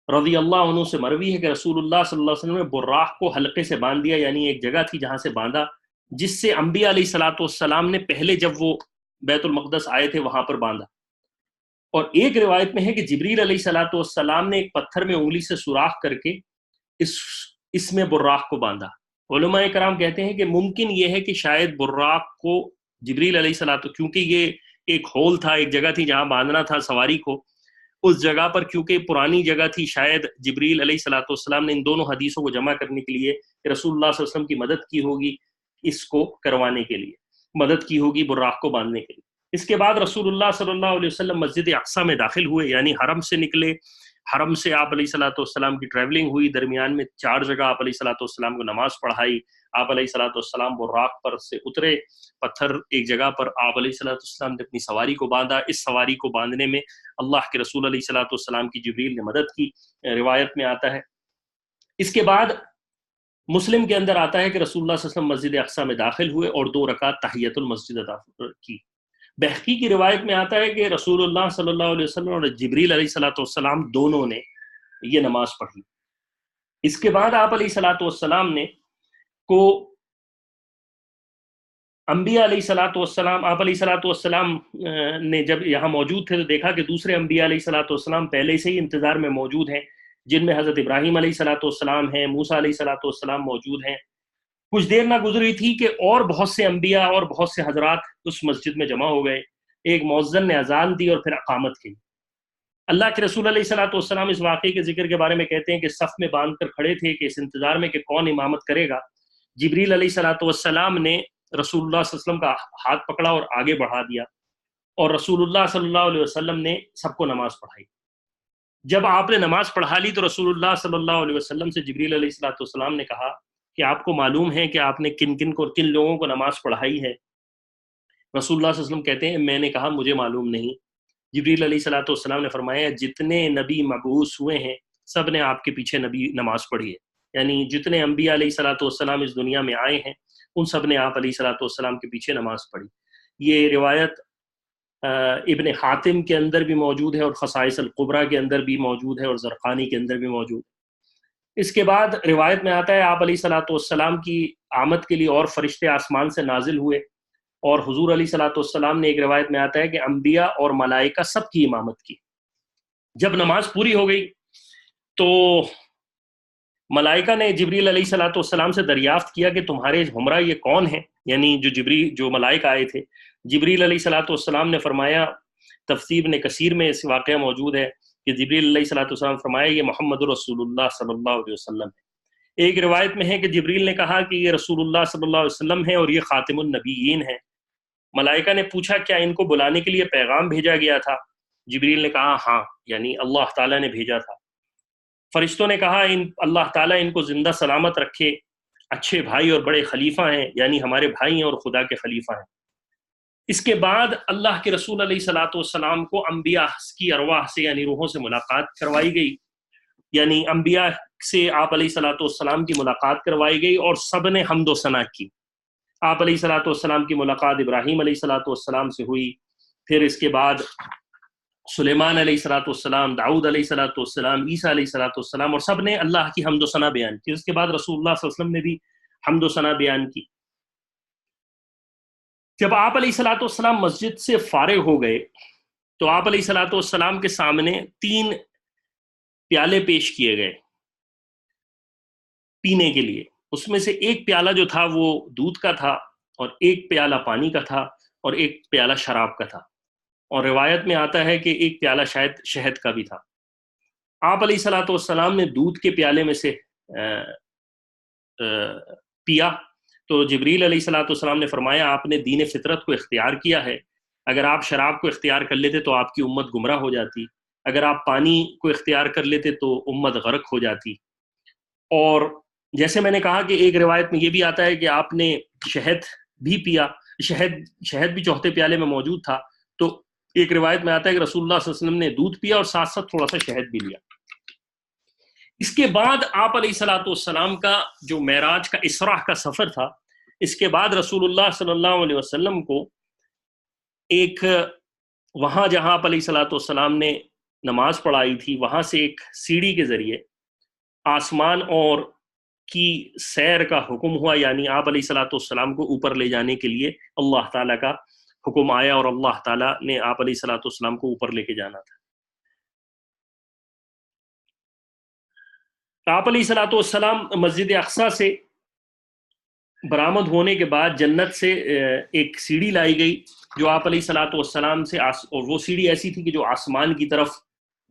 رضی اللہ عنہ سے مروی ہے کہ رسول اللہ صلی اللہ علیہ وسلم نے براق کو حلقے سے باندھ دیا، یعنی ایک جگہ تھی جہاں سے باندھا جس سے انبیاء علیہ الصلوۃ والسلام نے پہلے جب وہ بیت المقدس آئے تھے وہاں پر باندھا، اور ایک روایت میں ہے کہ جبریل علیہ الصلوۃ والسلام نے ایک پتھر میں انگلی سے سوراخ کر کے اس میں براق کو باندھا۔ علماء کرام کہتے ہیں کہ ممکن یہ ہے کہ شاید براق کو جبریل علیہ الصلوۃ، کیونکہ یہ ایک ہول تھا، ایک جگہ تھی جہاں باندھنا تھا سواری کو، اس جگہ پر کیونکہ پرانی جگہ تھی، شاید جبریل علیہ الصلوۃ والسلام نے ان دونوں حدیثوں کو جمع کرنے کے لیے رسول اللہ صلی اللہ علیہ وسلم کی مدد کی ہوگی، اس کو کروانے کے لیے مدد کی ہوگی، براق کو باندھنے کے لیے۔ اس کے بعد رسول اللہ صلی اللہ علیہ وسلم مسجد اقصیٰ میں داخل ہوئے، یعنی حرم سے نکلے، حرم سے آپ علیہ الصلوۃ والسلام کی ٹریولنگ ہوئی، درمیان میں 4 جگہ آپ علیہ الصلوۃ والسلام کو نماز پڑھائی، آپ علیہ الصلوۃ والسلام براق پر سے اترے، پتھر ایک جگہ پر آپ علیہ الصلوۃ والسلام نے اپنی سواری کو باندھا، اس سواری کو باندھنے میں اللہ کے رسول علیہ الصلوۃ والسلام کی جبریل نے مدد کی، روایت میں آتا ہے۔ اس کے بعد مسلم کے اندر آتا ہے کہ رسول اللہ صلی اللہ علیہ وسلم مسجد اقصیٰ میں داخل ہوئے اور 2 رکعت تحیۃ المسجد ادا کی۔ بہقی کی روایت میں آتا ہے کہ رسول اللہ صلی اللہ علیہ وسلم اور جبریل علیہ الصلوۃ والسلام دونوں نے یہ نماز پڑھی۔ اس کے بعد آپ علیہ الصلوۃ والسلام نے کو انبیاء علیہ الصلوۃ والسلام، آپ علیہ الصلوۃ والسلام نے جب یہاں موجود تھے تو دیکھا کہ دوسرے انبیاء علیہ الصلوۃ والسلام پہلے سے ہی انتظار میں موجود ہیں، جن میں حضرت ابراہیم علیہ الصلوۃ والسلام ہیں، موسیٰ علیہ الصلوۃ والسلام موجود ہیں۔ کچھ دیر نہ گزری تھی کہ اور بہت سے انبیاء اور بہت سے حضرات اس مسجد میں جمع ہو گئے، ایک مؤذن نے اذان دی اور پھر اقامت کی۔ اللہ کے رسول علیہ الصلوۃ والسلام اس واقعے کے ذکر کے بارے میں کہتے ہیں کہ صف میں باندھ کر کھڑے تھے کہ اس انتظار میں کہ کون امامت کرے گا۔ جبریل علیہ الصلوۃ والسلام نے رسول اللہ صلی اللہ علیہ وسلم کا ہاتھ پکڑا اور آگے بڑھا دیا، اور رسول اللہ صلی اللہ علیہ وسلم نے سب کو نماز پڑھائی۔ جب آپ نے نماز پڑھا لی تو رسول اللہ صلی اللہ علیہ وسلم سے جبریل علیہ الصلوۃ والسلام نے کہا کہ آپ کو معلوم ہے کہ آپ نے کن لوگوں کو نماز پڑھائی ہے؟ رسول اللہ صلی اللہ علیہ وسلم کہتے ہیں میں نے کہا مجھے معلوم نہیں۔ جبریل علیہ الصلوۃ والسلام نے فرمایا جتنے نبی مبعوث ہوئے ہیں سب نے آپ کے پیچھے نبی نماز پڑھی ہے، یعنی جتنے انبیاء علیہ الصلوۃ والسلام اس دنیا میں آئے ہیں ان سب نے آپ علیہ الصلوۃ والسلام کے پیچھے نماز پڑھی۔ یہ روایت ابن حاتم کے اندر بھی موجود ہے اور خصائص القبریٰ کے اندر بھی موجود ہے اور زرقانی کے اندر بھی موجود ہے۔ اس کے بعد روایت میں آتا ہے آپ علیہ الصلوۃ والسلام کی آمد کے لیے اور فرشتے آسمان سے نازل ہوئے، اور حضور علیہ الصلوۃ والسلام نے ایک روایت میں آتا ہے کہ انبیاء اور ملائکہ سب کی امامت کی۔ جب نماز پوری ہو گئی تو ملائکہ نے جبریل علیہ الصلوۃ والسلام سے دریافت کیا کہ تمہارے ہمراہ یہ کون ہیں، یعنی جو ملائکہ آئے تھے۔ جبریل علیہ الصلوۃ والسلام نے فرمایا، تفسیر ابن کثیر میں اس واقعہ موجود ہے کہ جبریل علیہ الصلوۃ والسلام فرمایا یہ محمد رسول اللہ صلی اللہ علیہ وسلم ہے۔ ایک روایت میں ہے کہ جبریل نے کہا کہ یہ رسول اللہ صلی اللہ علیہ وسلم ہے اور یہ خاتم النبیین ہے۔ ملائکہ نے پوچھا کیا ان کو بلانے کے لیے پیغام بھیجا گیا تھا؟ جبریل نے کہا ہاں، یعنی اللہ تعالیٰ نے بھیجا تھا۔ فرشتوں نے کہا اللہ تعالیٰ ان کو زندہ سلامت رکھے، اچھے بھائی اور بڑے خلیفہ ہیں، یعنی ہمارے بھائی ہیں اور خدا کے خلیفہ ہیں۔ اس کے بعد اللہ کے رسول علیہ الصلوۃ والسلام کو انبیاء کی ارواح سے یعنی روحوں سے ملاقات کروائی گئی، یعنی انبیاء سے آپ علیہ الصلوۃ والسلام کی ملاقات کروائی گئی اور سب نے حمد و ثنا کی۔ آپ علیہ الصلوۃ والسلام کی ملاقات ابراہیم علیہ الصلوۃ والسلام سے ہوئی، پھر اس کے بعد سلیمان علیہ الصلوۃ والسلام، داؤد علیہ الصلوۃ والسلام، عیسیٰ علیہ الصلوۃ والسلام، اور سب نے اللہ کی حمد و ثنا بیان کی۔ اس کے بعد رسول اللہ صلی اللہ علیہ وسلم نے بھی حمد و ثنا بیان کی۔ جب آپ علیہ الصلوۃ والسلام مسجد سے فارغ ہو گئے تو آپ علیہ الصلوۃ والسلام کے سامنے 3 پیالے پیش کیے گئے پینے کے لیے۔ اس میں سے ایک پیالہ جو تھا وہ دودھ کا تھا، اور ایک پیالہ پانی کا تھا، اور ایک پیالہ شراب کا تھا، اور روایت میں آتا ہے کہ ایک پیالہ شاید شہد کا بھی تھا۔ آپ علیہ الصلوۃ والسلام نے دودھ کے پیالے میں سے پیا تو جبریل علیہ الصلوۃ والسلام نے فرمایا آپ نے دین فطرت کو اختیار کیا ہے، اگر آپ شراب کو اختیار کر لیتے تو آپ کی امت گمراہ ہو جاتی، اگر آپ پانی کو اختیار کر لیتے تو امت غرق ہو جاتی۔ اور جیسے میں نے کہا کہ ایک روایت میں یہ بھی آتا ہے کہ آپ نے شہد بھی پیا، شہد بھی چوتھے پیالے میں موجود تھا، تو ایک روایت میں آتا ہے کہ رسول اللہ صلی اللہ علیہ وسلم نے دودھ پیا اور ساتھ ساتھ تھوڑا سا شہد بھی لیا۔ اس کے بعد آپ علیہ الصلوۃ والسلام کا جو معراج کا اسراء کا سفر تھا، اس کے بعد رسول اللہ صلی اللہ علیہ وسلم کو ایک وہاں جہاں آپ علیہ الصلوۃ والسلام نے نماز پڑھائی تھی وہاں سے ایک سیڑھی کے ذریعے آسمان اور کی سیر کا حکم ہوا، یعنی آپ علیہ الصلوۃ والسلام کو اوپر لے جانے کے لیے اللہ تعالیٰ کا حکم آیا اور اللہ تعالیٰ نے آپ علیہ الصلوۃ والسلام کو اوپر لے کے جانا تھا۔ آپ علیہ الصلوۃ والسلام مسجد اقصیٰ سے برآمد ہونے کے بعد جنت سے ایک سیڑھی لائی گئی جو آپ علیہ الصلوۃ والسلام سے اور وہ سیڑھی ایسی تھی کہ جو آسمان کی طرف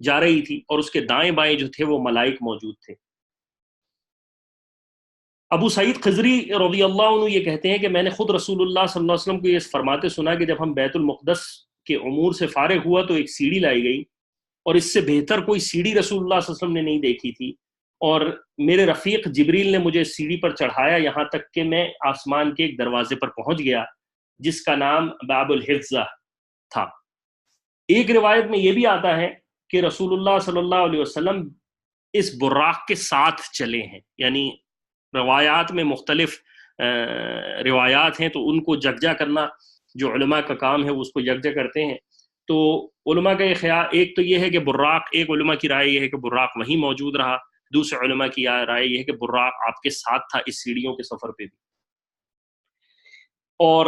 جا رہی تھی، اور اس کے دائیں بائیں جو تھے وہ ملائک موجود تھے۔ ابو سعید خضری رضی اللہ عنہ یہ کہتے ہیں کہ میں نے خود رسول اللہ صلی اللہ علیہ وسلم کو یہ فرماتے سنا کہ جب ہم بیت المقدس کے امور سے فارغ ہوا تو ایک سیڑھی لائی گئی، اور اس سے بہتر کوئی سیڑھی رسول اللہ صلی اللہ علیہ وسلم نے نہیں دیکھی تھی، اور میرے رفیق جبریل نے مجھے سیڑھی پر چڑھایا یہاں تک کہ میں آسمان کے ایک دروازے پر پہنچ گیا جس کا نام باب الحفظہ تھا۔ ایک روایت میں یہ بھی آتا ہے کہ رسول اللہ صلی اللہ علیہ وسلم اس براق کے ساتھ چلے ہیں، یعنی روایات میں مختلف روایات ہیں تو ان کو یکجا کرنا جو علماء کا کام ہے وہ اس کو یکجا کرتے ہیں۔ تو علماء کا یہ خیال ایک تو یہ ہے کہ براق، ایک علماء کی رائے یہ ہے کہ براق وہیں موجود رہا، دوسرے علماء کی رائے یہ ہے کہ براق آپ کے ساتھ تھا اس سیڑھیوں کے سفر پہ بھی۔ اور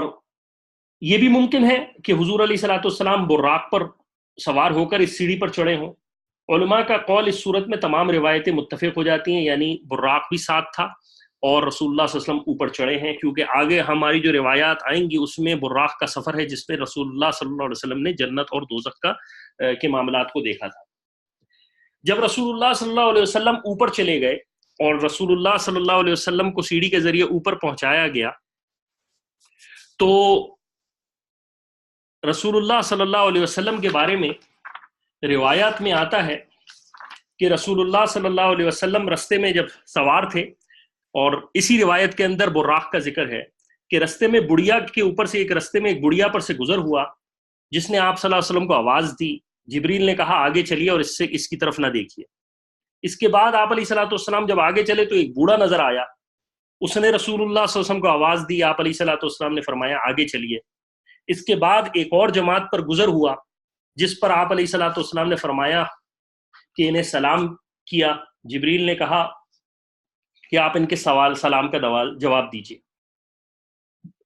یہ بھی ممکن ہے کہ حضور علیہ الصلوۃ والسلام براق پر سوار ہو کر اس سیڑھی پر چڑھے ہوں۔ علماء کا قول اس صورت میں تمام روایتیں متفق ہو جاتی ہیں، یعنی براق بھی ساتھ تھا اور رسول اللہ صلی اللہ علیہ وسلم اوپر چڑھے ہیں، کیونکہ آگے ہماری جو روایات آئیں گی اس میں براق کا سفر ہے جس میں رسول اللہ صلی اللہ علیہ وسلم نے جنت اور دوزخ کے معاملات کو دیکھا تھا۔ جب رسول اللہ صلی اللہ علیہ وسلم اوپر چلے گئے اور رسول اللہ صلی اللہ علیہ وسلم کو سیڑھی کے ذریعے اوپر پہنچایا گیا تو رسول اللہ صلی اللہ علیہ وسلم کے بارے میں روایات میں آتا ہے کہ رسول اللہ صلی اللہ علیہ وسلم رستے میں جب سوار تھے، اور اسی روایت کے اندر براق کا ذکر ہے کہ رستے میں بڑھیا کے اوپر سے ایک بڑھیا پر سے گزر ہوا جس نے آپ صلی اللہ علیہ وسلم کو آواز دی۔ جبریل نے کہا آگے چلیے اور اس کی طرف نہ دیکھیے۔ اس کے بعد آپ علیہ الصلوۃ والسلام جب آگے چلے تو ایک بوڑھا نظر آیا، اس نے رسول اللہ صلی اللہ علیہ وسلم کو آواز دی، آپ علیہ الصلوۃ والسلام نے فرمایا آگے چلیے۔ اس کے بعد ایک اور جماعت پر گزر ہوا جس پر آپ علیہ الصلوۃ والسلام نے فرمایا کہ انہیں سلام کیا۔ جبریل نے کہا کہ آپ ان کے سلام کا جواب دیجیے۔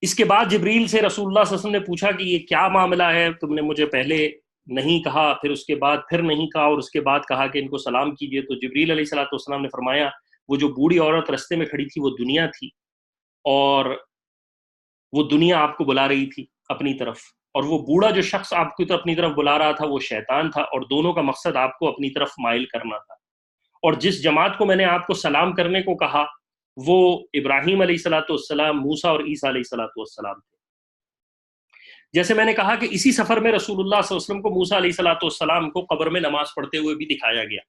اس کے بعد جبریل سے رسول اللہ صلی اللہ علیہ وسلم نے پوچھا کہ یہ کیا معاملہ ہے، تم نے مجھے پہلے نہیں کہا، پھر اس کے بعد پھر نہیں کہا، اور اس کے بعد کہا کہ ان کو سلام کیجیے۔ تو جبریل علیہ الصلوۃ والسلام نے فرمایا وہ جو بوڑھی عورت رستے میں کھڑی تھی وہ دنیا تھی، اور وہ دنیا آپ کو بلا رہی تھی اپنی طرف، اور وہ بوڑھا جو شخص آپ کو اپنی طرف بلا رہا تھا وہ شیطان تھا، اور دونوں کا مقصد آپ کو اپنی طرف مائل کرنا تھا۔ اور جس جماعت کو میں نے آپ کو سلام کرنے کو کہا وہ ابراہیم علیہ الصلوۃ والسلام، موسیٰ اور عیسیٰ علیہ الصلوۃ والسلام تھے۔ جیسے میں نے کہا کہ اسی سفر میں رسول اللہ صلی اللہ علیہ وسلم کو موسیٰ علیہ الصلوۃ والسلام کو قبر میں نماز پڑھتے ہوئے بھی دکھایا گیا۔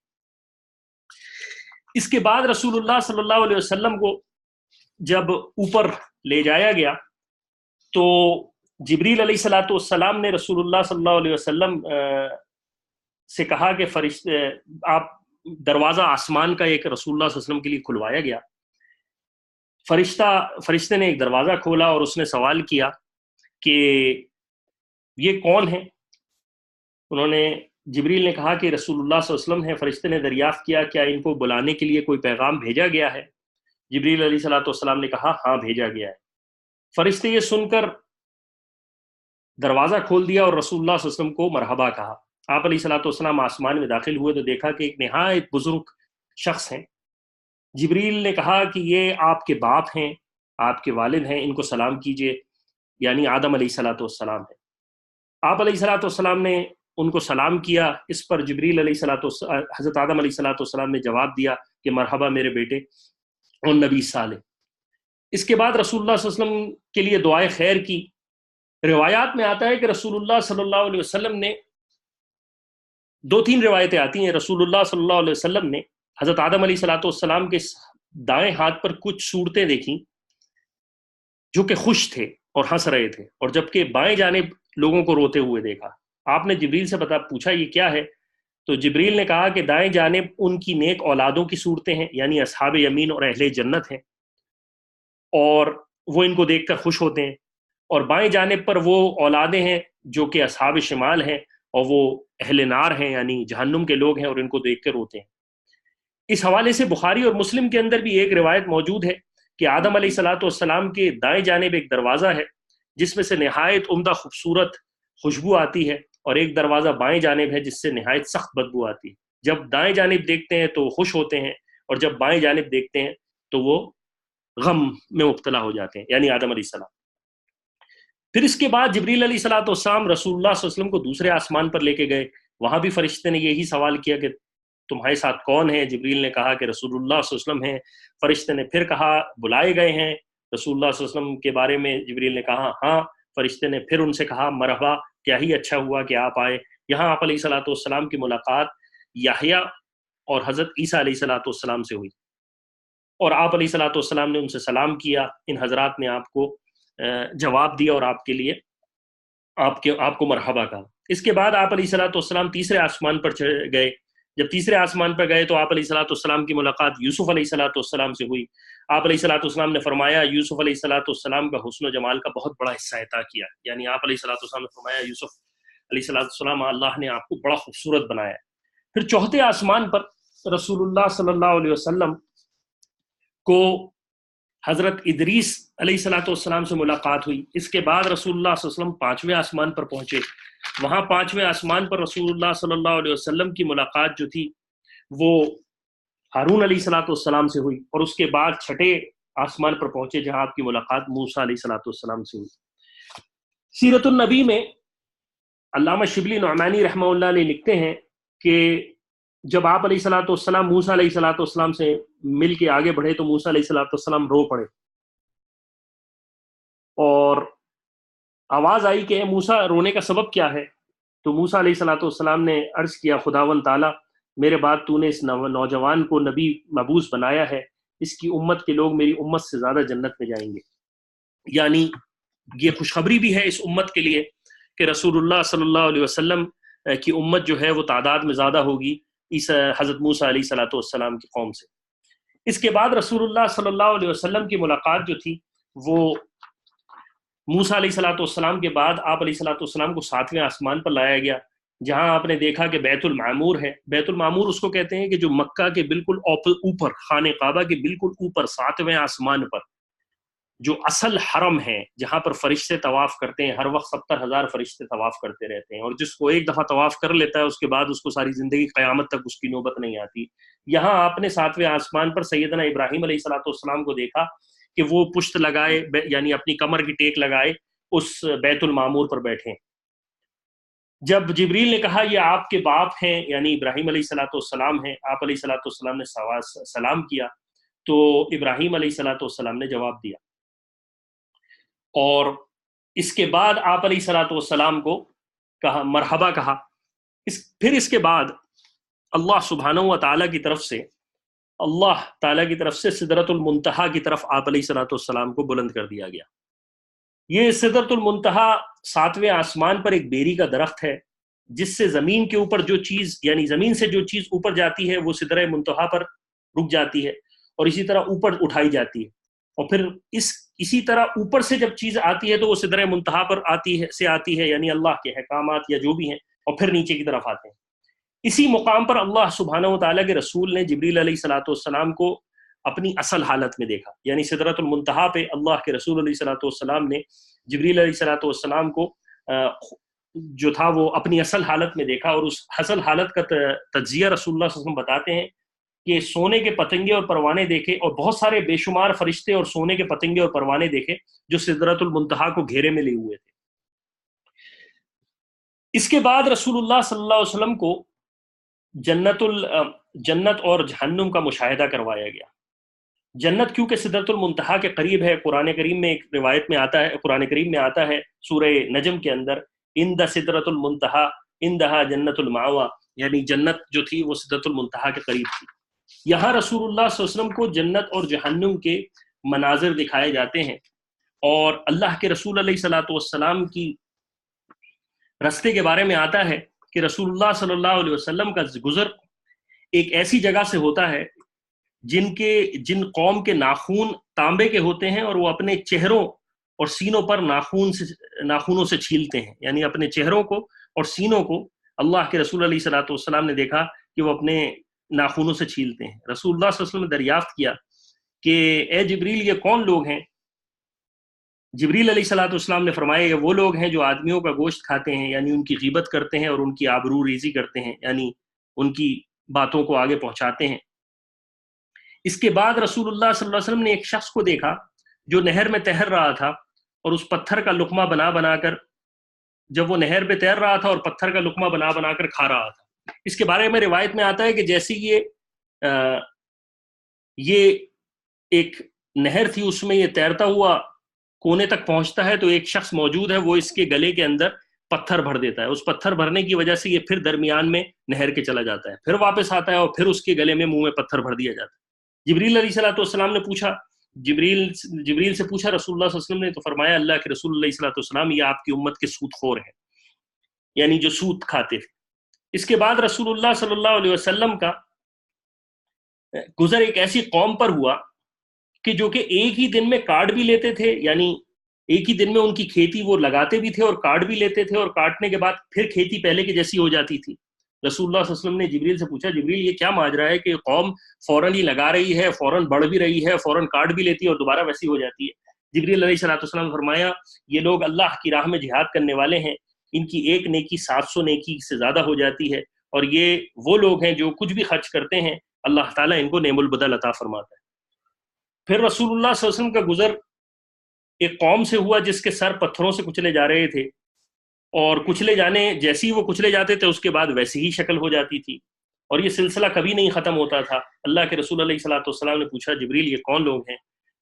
اس کے بعد رسول اللہ صلی اللہ علیہ وسلم کو جب اوپر لے جایا گیا تو جبریل علیہ الصلوۃ والسلام نے رسول اللہ صلی اللہ علیہ وسلم سے کہا کہ آپ دروازہ آسمان کا ایک رسول اللہ صلی اللہ علیہ وسلم کے لیے کھلوایا گیا۔ فرشتے نے ایک دروازہ کھولا اور اس نے سوال کیا کہ یہ کون ہے؟ انہوں نے جبریل نے کہا کہ رسول اللہ صلی اللہ علیہ وسلم ہے۔ فرشتے نے دریافت کیا کیا ان کو بلانے کے لیے کوئی پیغام بھیجا گیا ہے؟ جبریل علیہ الصلوۃ والسلام نے کہا ہاں بھیجا گیا ہے۔ فرشتے یہ سن کر دروازہ کھول دیا اور رسول اللہ صلی اللہ علیہ وسلم کو مرحبا کہا۔ آپ علیہ الصلوۃ والسلام آسمان میں داخل ہوئے تو دیکھا کہ ایک نہایت بزرگ شخص ہیں۔ جبریل نے کہا کہ یہ آپ کے باپ ہیں، آپ کے والد ہیں، ان کو سلام کیجئے، یعنی آدم علیہ الصلوۃ والسلام ہے۔ آپ علیہ الصلوۃ والسلام نے ان کو سلام کیا۔ اس پر جبریل علیہ الصلوۃ والسلام حضرت آدم علیہ الصلوۃ والسلام نے جواب دیا کہ مرحبا میرے بیٹے اور نبی صالح۔ اس کے بعد رسول اللہ صلی اللہ علیہ وسلم کے لیے دعائے خیر کی۔ روایات میں آتا ہے کہ رسول اللہ صلی اللہ علیہ وسلم نے دو تین روایتیں آتی ہیں، رسول اللہ صلی اللہ علیہ وسلم نے حضرت آدم علیہ الصلوۃ والسلام کے دائیں ہاتھ پر کچھ صورتیں دیکھیں جو کہ خوش تھے اور ہنس رہے تھے، اور جبکہ بائیں جانب لوگوں کو روتے ہوئے دیکھا۔ آپ نے جبریل سے پوچھا یہ کیا ہے؟ تو جبریل نے کہا کہ دائیں جانب ان کی نیک اولادوں کی صورتیں ہیں، یعنی اصحاب یمین اور اہل جنت ہیں، اور وہ ان کو دیکھ کر خوش ہوتے ہیں، اور بائیں جانب پر وہ اولادیں ہیں جو کہ اصحاب شمال ہیں اور وہ اہل نار ہیں، یعنی جہنم کے لوگ ہیں، اور ان کو دیکھ کر روتے ہیں۔ اس حوالے سے بخاری اور مسلم کے اندر بھی ایک روایت موجود ہے کہ آدم علیہ الصلوۃ والسلام کے دائیں جانب ایک دروازہ ہے جس میں سے نہایت عمدہ خوبصورت خوشبو آتی ہے، اور ایک دروازہ بائیں جانب ہے جس سے نہایت سخت بدبو آتی ہے۔ جب دائیں جانب دیکھتے ہیں تو خوش ہوتے ہیں، اور جب بائیں جانب دیکھتے ہیں تو وہ غم میں مبتلا ہو جاتے ہیں، یعنی آدم علیہ السلام۔ پھر اس کے بعد جبریل علیہ الصلوۃ والسلام رسول اللہ صلی اللہ علیہ وسلم کو دوسرے آسمان پر لے کے گئے۔ وہاں بھی فرشتے نے یہی سوال کیا کہ تمہارے ساتھ کون ہے؟ جبریل نے کہا کہ رسول اللہ صلی اللہ علیہ وسلم ہیں۔ فرشتے نے پھر کہا بلائے گئے ہیں رسول اللہ صلی اللہ علیہ وسلم کے بارے میں؟ جبریل نے کہا ہاں۔ فرشتے نے پھر ان سے کہا مرحبا، کیا ہی اچھا ہوا کہ آپ آئے۔ یہاں آپ علیہ الصلوۃ والسلام کی ملاقات یحییٰ اور حضرت عیسیٰ علیہ الصلوۃ والسلام سے ہوئی، اور آپ علیہ الصلوۃ والسلام نے ان سے سلام کیا۔ ان حضرات نے آپ کو جواب دیا اور آپ کے لیے آپ کو مرحبا کہا۔ اس کے بعد آپ علیہ الصلوۃ والسلام تیسرے آسمان پر گئے۔ جب تیسرے آسمان پر گئے تو آپ علیہ الصلوۃ والسلام کی ملاقات یوسف علیہ الصلوۃ والسلام سے ہوئی۔ آپ علیہ الصلوۃ والسلام نے فرمایا یوسف علیہ الصلوۃ والسلام کا حسن و جمال کا بہت بڑا حصہ عطا کیا، یعنی آپ علیہ الصلوۃ والسلام نے فرمایا یوسف علیہ الصلوۃ والسلام اللہ نے آپ کو بڑا خوبصورت بنایا۔ پھر چوتھے آسمان پر رسول اللہ صلی اللہ علیہ وسلم کو حضرت ادریس علیہ الصلوۃ والسلام سے ملاقات ہوئی۔ اس کے بعد رسول اللہ صلی اللہ علیہ وسلم پانچویں آسمان پر پہنچے۔ وہاں پانچویں آسمان پر رسول اللہ صلی اللہ علیہ وسلم کی ملاقات جو تھی وہ ہارون علیہ الصلوۃ والسلام سے ہوئی، اور اس کے بعد چھٹے آسمان پر پہنچے جہاں آپ کی ملاقات موسیٰ علیہ الصلوۃ والسلام سے ہوئی۔ سیرت النبی میں علامہ شبلی نعمانی رحمہ اللہ علیہ لکھتے ہیں کہ جب آپ علیہ الصلوۃ والسلام موسیٰ علیہ الصلوۃ والسلام سے مل کے آگے بڑھے تو موسیٰ علیہ الصلوۃ والسلام رو پڑے، اور آواز آئی کہ اے موسیٰ رونے کا سبب کیا ہے؟ تو موسیٰ علیہ الصلوۃ والسلام نے عرض کیا خداوند تعالیٰ میرے بعد تو نے اس نوجوان کو نبی مبعوث بنایا ہے، اس کی امت کے لوگ میری امت سے زیادہ جنت میں جائیں گے۔ یعنی یہ خوشخبری بھی ہے اس امت کے لیے کہ رسول اللہ صلی اللہ علیہ وسلم کی امت جو ہے وہ تعداد میں زیادہ ہوگی اس حضرت موسیٰ علیہ الصلوۃ والسلام کی قوم سے۔ اس کے بعد رسول اللہ صلی اللہ علیہ وسلم کی ملاقات جو تھی وہ موسیٰ علیہ الصلوۃ والسلام کے بعد آپ علیہ الصلوۃ والسلام کو ساتویں آسمان پر لایا گیا، جہاں آپ نے دیکھا کہ بیت المعمور ہے۔ بیت المعمور اس کو کہتے ہیں کہ جو مکہ کے بالکل اوپر، خانہ کعبہ کے بالکل اوپر ساتویں آسمان پر جو اصل حرم ہے، جہاں پر فرشتے طواف کرتے ہیں، ہر وقت 70,000 فرشتے طواف کرتے رہتے ہیں، اور جس کو ایک دفعہ طواف کر لیتا ہے اس کے بعد اس کو ساری زندگی قیامت تک اس کی نوبت نہیں آتی۔ یہاں آپ نے ساتویں آسمان پر سیدنا ابراہیم علیہ الصلوۃ والسلام کو دیکھا کہ وہ پشت لگائے، یعنی اپنی کمر کی ٹیک لگائے اس بیت المعمور پر بیٹھے۔ جب جبریل نے کہا یہ آپ کے باپ ہیں، یعنی ابراہیم علیہ الصلوۃ والسلام ہیں، آپ علیہ الصلوۃ والسلام نے سلام کیا تو ابراہیم علیہ الصلوۃ والسلام نے جواب دیا، اور اس کے بعد آپ علیہ الصلوۃ والسلام کو کہا مرحبا کہا۔ پھر اس کے بعد اللہ سبحانہ و تعالیٰ کی طرف سے سدرۃ المنتہا کی طرف آپ علیہ الصلوۃ والسلام کو بلند کر دیا گیا۔ یہ سدرۃ المنتہا ساتویں آسمان پر ایک بیری کا درخت ہے، جس سے زمین کے اوپر جو چیز، یعنی زمین سے جو چیز اوپر جاتی ہے وہ سدرہ منتہا پر رک جاتی ہے، اور اسی طرح اوپر اٹھائی جاتی ہے، اور پھر اسی طرح اوپر سے جب چیز آتی ہے تو وہ سدرہ منتہا پر آتی ہے، یعنی اللہ کے احکامات یا جو بھی ہیں، اور پھر نیچے کی طرف آتے ہیں۔ اسی مقام پر اللہ سبحانہ و تعالیٰ کے رسول نے جبریل علیہ الصلوۃ والسلام کو اپنی اصل حالت میں دیکھا، یعنی سدرۃ المنتہا پہ اللہ کے رسول علیہ الصلوۃ والسلام نے جبریل علیہ الصلوۃ والسلام کو جو تھا وہ اپنی اصل حالت میں دیکھا، اور اس اصل حالت کا تجزیہ رسول اللہ صلی اللہ علیہ وسلم بتاتے ہیں کہ سونے کے پتنگے اور پروانے دیکھے، اور بہت سارے بے شمار فرشتے اور سونے کے پتنگے اور پروانے دیکھے جو سدرۃ المنتہا کو گھیرے میں لیے ہوئے تھے۔ اس کے بعد رسول اللہ صلی اللہ علیہ وسلم کو جنت اور جہنم کا مشاہدہ کروایا گیا۔ جنت کیونکہ سدرۃ المنتہا کے قریب ہے، قرآن کریم میں ایک روایت میں آتا ہے، قرآن کریم میں آتا ہے سورہ نجم کے اندر عند سدرۃ المنتہا عندہا جنت المأویٰ، یعنی جنت جو تھی وہ سدرۃ المنتہا کے قریب تھی۔ یہاں رسول اللہ صلی اللہ علیہ وسلم کو جنت اور جہنم کے مناظر دکھائے جاتے ہیں، اور اللہ کے رسول علیہ الصلوۃ والسلام کی رستے کے بارے میں آتا ہے کہ رسول اللہ صلی اللہ علیہ وسلم کا گزر ایک ایسی جگہ سے ہوتا ہے جن قوم کے ناخون تانبے کے ہوتے ہیں، اور وہ اپنے چہروں اور سینوں پر ناخونوں سے چھیلتے ہیں، یعنی اپنے چہروں کو اور سینوں کو اللہ کے رسول علیہ الصلوۃ والسلام نے دیکھا کہ وہ اپنے ناخونوں سے چھیلتے ہیں۔ رسول اللہ صلی اللہ علیہ وسلم نے دریافت کیا کہ اے جبریل یہ کون لوگ ہیں؟ جبریل علیہ الصلوۃ والسلام نے فرمایا یہ وہ لوگ ہیں جو آدمیوں کا گوشت کھاتے ہیں، یعنی ان کی غیبت کرتے ہیں اور ان کی آبرو ریزی کرتے ہیں، یعنی ان کی باتوں کو آگے پہنچاتے ہیں۔ اس کے بعد رسول اللہ صلی اللہ علیہ وسلم نے ایک شخص کو دیکھا جو نہر میں تیر رہا تھا، اور اس پتھر کا لقمہ بنا بنا کر، جب وہ نہر پہ تیر رہا تھا اور پتھر کا لقمہ بنا بنا کر کھا رہا تھا۔ اس کے بارے میں روایت میں آتا ہے کہ جیسی یہ ایک نہر تھی، اس میں یہ تیرتا ہوا کونے تک پہنچتا ہے تو ایک شخص موجود ہے، وہ اس کے گلے کے اندر پتھر بھر دیتا ہے۔ اس پتھر بھرنے کی وجہ سے یہ پھر درمیان میں نہر کے چلا جاتا ہے، پھر واپس آتا ہے اور پھر اس کے گلے میں منہ میں پتھر بھر دیا جاتا ہے۔ جبریل علیہ الصلوۃ والسلام نے پوچھا، جبریل سے پوچھا رسول اللہ صلی اللہ علیہ وسلم نے، تو فرمایا اللہ کے رسول علیہ الصلوۃ والسلام یہ آپ کی امت کے سود خور ہیں، یعنی جو سود کھاتے تھے۔ اس کے بعد رسول اللہ صلی اللہ علیہ وسلم کا گزر ایک ایسی قوم پر ہوا کہ جو کہ ایک ہی دن میں کاٹ بھی لیتے تھے، یعنی ایک ہی دن میں ان کی کھیتی وہ لگاتے بھی تھے اور کاٹ بھی لیتے تھے، اور کاٹنے کے بعد پھر کھیتی پہلے کی جیسی ہو جاتی تھی۔ رسول اللہ صلی اللہ علیہ وسلم نے جبریل سے پوچھا، جبریل یہ کیا ماجرا ہے کہ قوم فوراً ہی لگا رہی ہے، فوراً بڑھ بھی رہی ہے، فوراً کاٹ بھی لیتی ہے اور دوبارہ ویسی ہو جاتی ہے؟ جبریل علیہ الصلوۃ والسلام نے فرمایا یہ لوگ اللہ کی راہ میں جہاد کرنے والے ہیں، ان کی ایک نیکی 700 نیکی سے زیادہ ہو جاتی ہے، اور یہ وہ لوگ ہیں جو کچھ بھی خرچ کرتے ہیں اللہ تعالیٰ ان کو نعم البدل عطا فرماتا ہے۔ پھر رسول اللہ صلی اللہ علیہ وسلم کا گزر ایک قوم سے ہوا جس کے سر پتھروں سے کچلے جا رہے تھے، اور کچلے جانے جیسی ہی وہ کچلے جاتے تھے اس کے بعد ویسی ہی شکل ہو جاتی تھی، اور یہ سلسلہ کبھی نہیں ختم ہوتا تھا۔ اللہ کے رسول علیہ الصلوۃ والسلام نے پوچھا جبریل یہ کون لوگ ہیں؟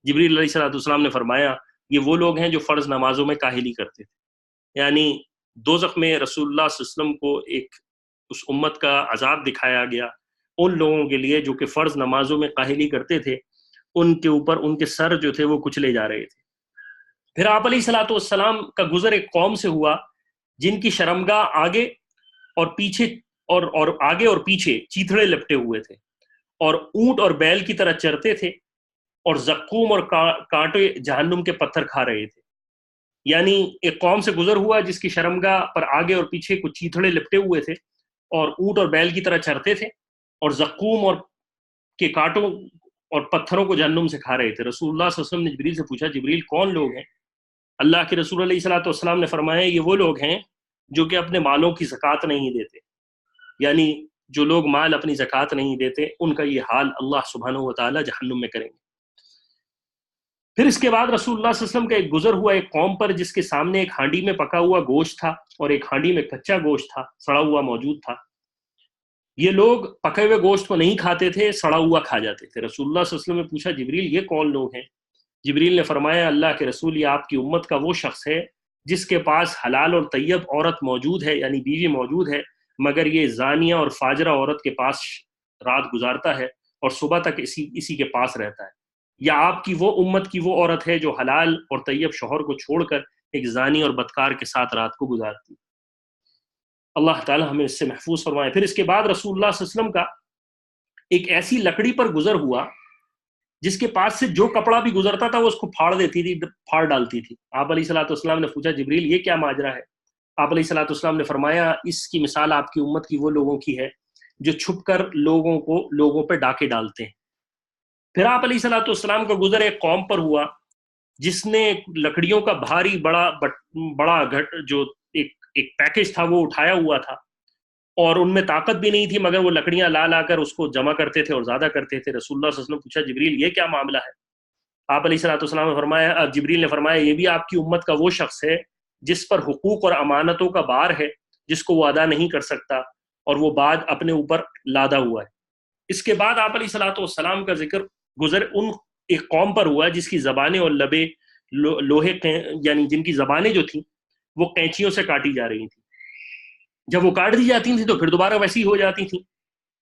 جبریل علیہ الصلوۃ والسلام نے فرمایا یہ وہ لوگ ہیں جو فرض نمازوں میں کاہلی کرتے تھے، یعنی دوزخ میں رسول اللہ صلی اللہ علیہ وسلم کو ایک اس امت کا عذاب دکھایا گیا ان لوگوں کے لیے جو کہ فرض نمازوں میں کاہلی کرتے تھے، ان کے اوپر ان کے سر جو تھے وہ کچلے جا رہے تھے۔ پھر آپ علیہ الصلوۃ والسلام کا گزر ایک قوم سے ہوا جن کی شرمگاہ آگے اور پیچھے اور آگے اور پیچھے چیتھڑے لپٹے ہوئے تھے، اور اونٹ اور بیل کی طرح چرتے تھے، اور زقوم اور کانٹے جہنم کے پتھر کھا رہے تھے۔ یعنی ایک قوم سے گزر ہوا جس کی شرمگاہ پر آگے اور پیچھے کچھ چیتھڑے لپٹے ہوئے تھے، اور اونٹ اور بیل کی طرح چرتے تھے، اور زقوم اور کے کانٹوں اور پتھروں کو جہنم سے کھا رہے تھے۔ رسول اللہ صلی اللہ علیہ وسلم نے جبریل سے پوچھا جبریل کون لوگ ہیں؟ اللہ کے رسول علیہ الصلوۃ والسلام نے فرمایا یہ وہ لوگ ہیں جو کہ اپنے مالوں کی زکوٰۃ نہیں دیتے، یعنی جو لوگ مال اپنی زکوٰۃ نہیں دیتے ان کا یہ حال اللہ سبحانہ و تعالیٰ جہنم میں کریں گے۔ پھر اس کے بعد رسول اللہ صلی اللہ علیہ وسلم کا ایک گزر ہوا ایک قوم پر جس کے سامنے ایک ہانڈی میں پکا ہوا گوشت تھا اور ایک ہانڈی میں کچا گوشت تھا، سڑا ہوا موجود تھا۔ یہ لوگ پکے ہوئے گوشت کو نہیں کھاتے تھے، سڑا ہوا کھا جاتے تھے۔ رسول اللہ صلی اللہ علیہ وسلم نے پوچھا جبریل یہ کون لوگ ہیں؟ جبریل نے فرمایا اللہ کے رسول یہ آپ کی امت کا وہ شخص ہے جس کے پاس حلال اور طیب عورت موجود ہے، یعنی بیوی موجود ہے، مگر یہ زانیہ اور فاجرہ عورت کے پاس رات گزارتا ہے اور صبح تک اسی کے پاس رہتا ہے۔ یا آپ کی وہ امت کی وہ عورت ہے جو حلال اور طیب شوہر کو چھوڑ کر ایک زانی اور بدکار کے ساتھ رات کو گزارتی۔ اللہ تعالی ہمیں اس سے محفوظ فرمائے۔ پھر اس کے بعد رسول اللہ صلی اللہ علیہ وسلم کا ایک ایسی لکڑی پر گزر ہوا جس کے پاس سے جو کپڑا بھی گزرتا تھا وہ اس کو پھاڑ دیتی تھی، پھاڑ ڈالتی تھی۔ آپ علیہ الصلوۃ والسلام نے پوچھا جبریل یہ کیا ماجرا ہے؟ آپ علیہ الصلوۃ والسلام نے فرمایا اس کی مثال آپ کی امت کی وہ لوگوں کی ہے جو چھپ کر لوگوں پہ ڈاکے ڈالتے ہیں۔ پھر آپ علیہ الصلوۃ والسلام کا گزر ایک قوم پر ہوا جس نے لکڑیوں کا بھاری بڑا جو ایک پیکج تھا وہ اٹھایا ہوا تھا، اور ان میں طاقت بھی نہیں تھی مگر وہ لکڑیاں لا کر اس کو جمع کرتے تھے اور زیادہ کرتے تھے۔ رسول اللہ صلی اللہ علیہ وسلم نے پوچھا جبریل یہ کیا معاملہ ہے؟ آپ علیہ الصلوۃ والسلام نے فرمایا، جبریل نے فرمایا یہ بھی آپ کی امت کا وہ شخص ہے جس پر حقوق اور امانتوں کا بار ہے جس کو وہ ادا نہیں کر سکتا، اور وہ بعد اپنے اوپر لادا ہوا ہے۔ اس کے بعد آپ علیہ الصلوۃ والسلام کا گزر ان ایک قوم پر ہوا جس کی زبانیں اور لبیں لوہے، یعنی جن کی زبانیں جو تھیں وہ قینچیوں سے کاٹی جا رہی تھیں، جب وہ کاٹ دی جاتی تھیں تو پھر دوبارہ ویسی ہو جاتی تھیں۔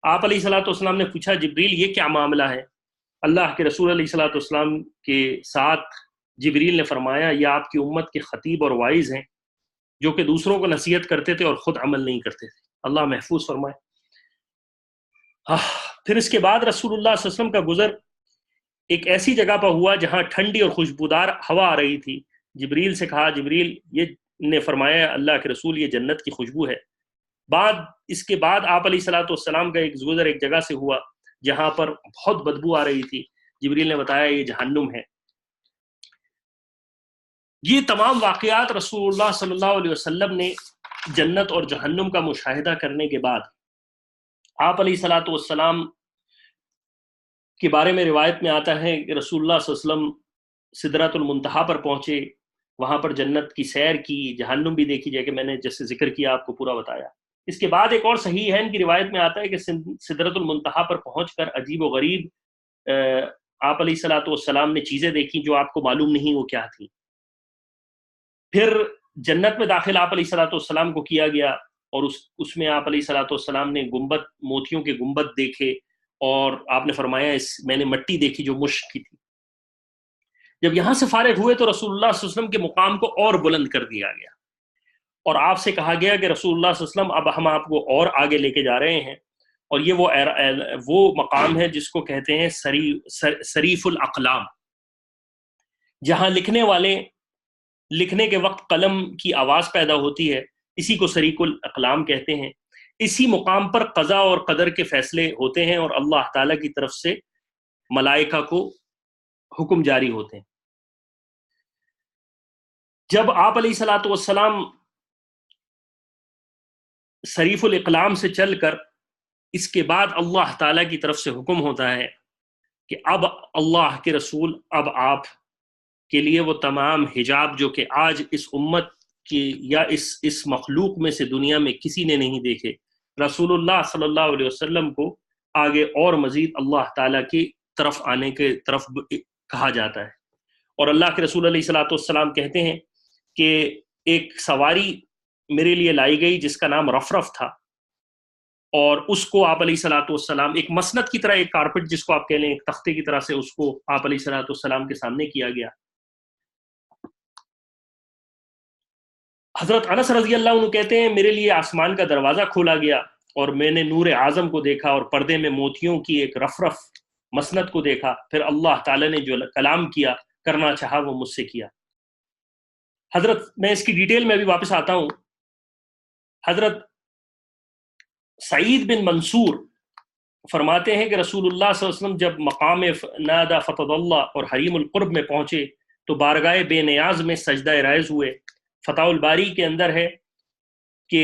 آپ علیہ الصلوۃ والسلام نے پوچھا جبریل یہ کیا معاملہ ہے؟ اللہ کے رسول علیہ الصلوۃ والسلام کے ساتھ جبریل نے فرمایا یہ آپ کی امت کے خطیب اور واعظ ہیں جو کہ دوسروں کو نصیحت کرتے تھے اور خود عمل نہیں کرتے تھے۔ اللہ محفوظ فرمائے۔ پھر اس کے بعد رسول اللہ صلی اللہ علیہ وسلم کا گزر ایک ایسی جگہ پر ہوا جہاں ٹھنڈی اور خوشبودار ہوا آ رہی تھی۔ جبریل سے کہا جبریل یہ نے فرمایا اللہ کے رسول یہ جنت کی خوشبو ہے۔ اس کے بعد آپ علیہ الصلوۃ والسلام کا ایک گزر ایک جگہ سے ہوا جہاں پر بہت بدبو آ رہی تھی۔ جبریل نے بتایا یہ جہنم ہے۔ یہ تمام واقعات رسول اللہ صلی اللہ علیہ وسلم نے جنت اور جہنم کا مشاہدہ کرنے کے بعد آپ علیہ الصلوۃ والسلام کے بارے میں روایت میں آتا ہے کہ رسول اللہ صلی اللہ علیہ وسلم سدرۃ المنتہا پر پہنچے، وہاں پر جنت کی سیر کی، جہنم بھی دیکھی، جائے کہ میں نے جیسے ذکر کیا آپ کو پورا بتایا۔ اس کے بعد ایک اور صحیح ہے ان کی روایت میں آتا ہے کہ سدرۃ المنتہا پر پہنچ کر عجیب و غریب آپ علیہ الصلوۃ والسلام نے چیزیں دیکھی جو آپ کو معلوم نہیں وہ کیا تھی۔ پھر جنت میں داخل آپ علیہ الصلوۃ والسلام کو کیا گیا، اور اس میں آپ علیہ الصلوۃ والسلام نے گنبد، موتیوں کے گنبد دیکھے، اور آپ نے فرمایا میں نے مٹی دیکھی جو مشک کی تھی۔ جب یہاں سے فارغ ہوئے تو رسول اللہ صلی اللہ علیہ وسلم کے مقام کو اور بلند کر دیا گیا، اور آپ سے کہا گیا کہ رسول اللہ صلی اللہ علیہ وسلم اب ہم آپ کو اور آگے لے کے جا رہے ہیں، اور یہ وہ مقام ہے جس کو کہتے ہیں صریف الاقلام، جہاں لکھنے والے لکھنے کے وقت قلم کی آواز پیدا ہوتی ہے، اسی کو صریف الاقلام کہتے ہیں۔ اسی مقام پر قضا اور قدر کے فیصلے ہوتے ہیں، اور اللہ تعالیٰ کی طرف سے ملائکہ کو حکم جاری ہوتے ہیں۔ جب آپ علیہ الصلوۃ والسلام صریف الاقلام سے چل کر اس کے بعد اللہ تعالیٰ کی طرف سے حکم ہوتا ہے کہ اب اللہ کے رسول، اب آپ کے لیے وہ تمام حجاب جو کہ آج اس امت کی یا اس مخلوق میں سے دنیا میں کسی نے نہیں دیکھے، رسول اللہ صلی اللہ علیہ وسلم کو آگے اور مزید اللہ تعالیٰ کی طرف آنے کے طرف کہا جاتا ہے۔ اور اللہ کے رسول علیہ الصلوۃ والسلام کہتے ہیں کہ ایک سواری میرے لیے لائی گئی جس کا نام رفرف تھا، اور اس کو آپ علیہ الصلوۃ والسلام ایک مسند کی طرح، ایک کارپٹ جس کو آپ کہہ لیں، ایک تختے کی طرح سے اس کو آپ علیہ الصلوۃ والسلام کے سامنے کیا گیا۔ حضرت انس رضی اللہ عنہ کہتے ہیں میرے لیے آسمان کا دروازہ کھولا گیا، اور میں نے نور اعظم کو دیکھا، اور پردے میں موتیوں کی ایک رفرف مسند کو دیکھا۔ پھر اللہ تعالیٰ نے جو کلام کیا، کرنا چاہا وہ مجھ سے کیا۔ حضرت، میں اس کی ڈیٹیل میں ابھی واپس آتا ہوں۔ حضرت سعید بن منصور فرماتے ہیں کہ رسول اللہ صلی اللہ علیہ وسلم جب مقام نادى فتد اللہ اور حریم القرب میں پہنچے تو بارگاہ بے نیاز میں سجدہ رائز ہوئے۔ فتح الباری کے اندر ہے کہ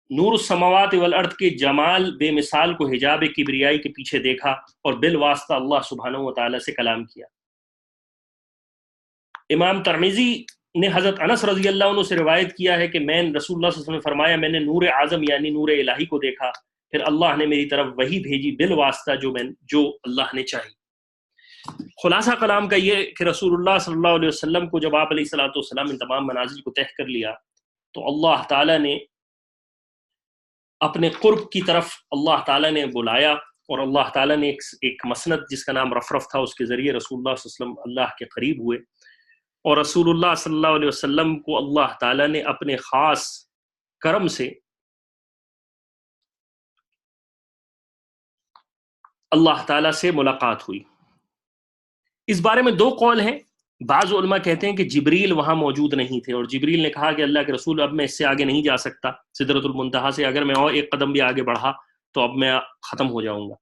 نور السماوات والارض کے جمال بے مثال کو حجاب کبریائی کے پیچھے دیکھا، اور بالواسطہ اللہ سبحانہ و تعالیٰ سے کلام کیا۔ امام ترمذی نے حضرت انس رضی اللہ عنہ سے روایت کیا ہے کہ میں رسول اللہ صلی اللہ علیہ وسلم نے فرمایا میں نے نور اعظم یعنی نور الہی کو دیکھا، پھر اللہ نے میری طرف وحی بھیجی بالواسطہ جو اللہ نے چاہی۔ خلاصہ کلام کا یہ کہ رسول اللہ صلی اللہ علیہ وسلم کو جب آپ علیہ الصلوۃ والسلام ان تمام منازل کو طے کر لیا تو اللہ تعالیٰ نے اپنے قرب کی طرف اللہ تعالیٰ نے بلایا، اور اللہ تعالیٰ نے ایک مسند جس کا نام رفرف تھا، اس کے ذریعے رسول اللہ صلی اللہ علیہ وسلم اللہ کے قریب ہوئے، اور رسول اللہ صلی اللہ علیہ وسلم کو اللہ تعالیٰ نے اپنے خاص کرم سے اللہ تعالیٰ سے ملاقات ہوئی۔ اس بارے میں دو قول ہیں۔ بعض علماء کہتے ہیں کہ جبریل وہاں موجود نہیں تھے، اور جبریل نے کہا کہ اللہ کے رسول اب میں اس سے آگے نہیں جا سکتا، سدرۃ المنتہا سے اگر میں اور ایک قدم بھی آگے بڑھا تو اب میں ختم ہو جاؤں گا۔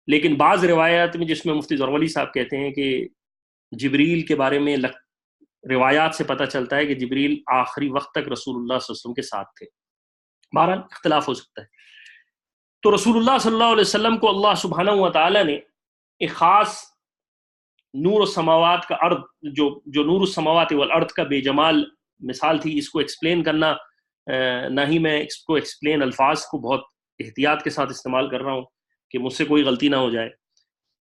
لیکن بعض روایات میں، جس میں مفتی زرولی صاحب کہتے ہیں کہ جبریل کے بارے میں روایات سے پتہ چلتا ہے کہ جبریل آخری وقت تک رسول اللہ صلی اللہ علیہ وسلم کے ساتھ تھے۔ بہرحال اختلاف ہو سکتا ہے۔ تو رسول اللہ صلی اللہ علیہ وسلم کو اللہ سبحانہ و تعالیٰ نے ایک خاص نور السماوات کا ارض، جو نور السماوات والارض کا بے جمال مثال تھی، اس کو ایکسپلین کرنا، نہ ہی میں اس کو ایکسپلین الفاظ کو بہت احتیاط کے ساتھ استعمال کر رہا ہوں کہ مجھ سے کوئی غلطی نہ ہو جائے،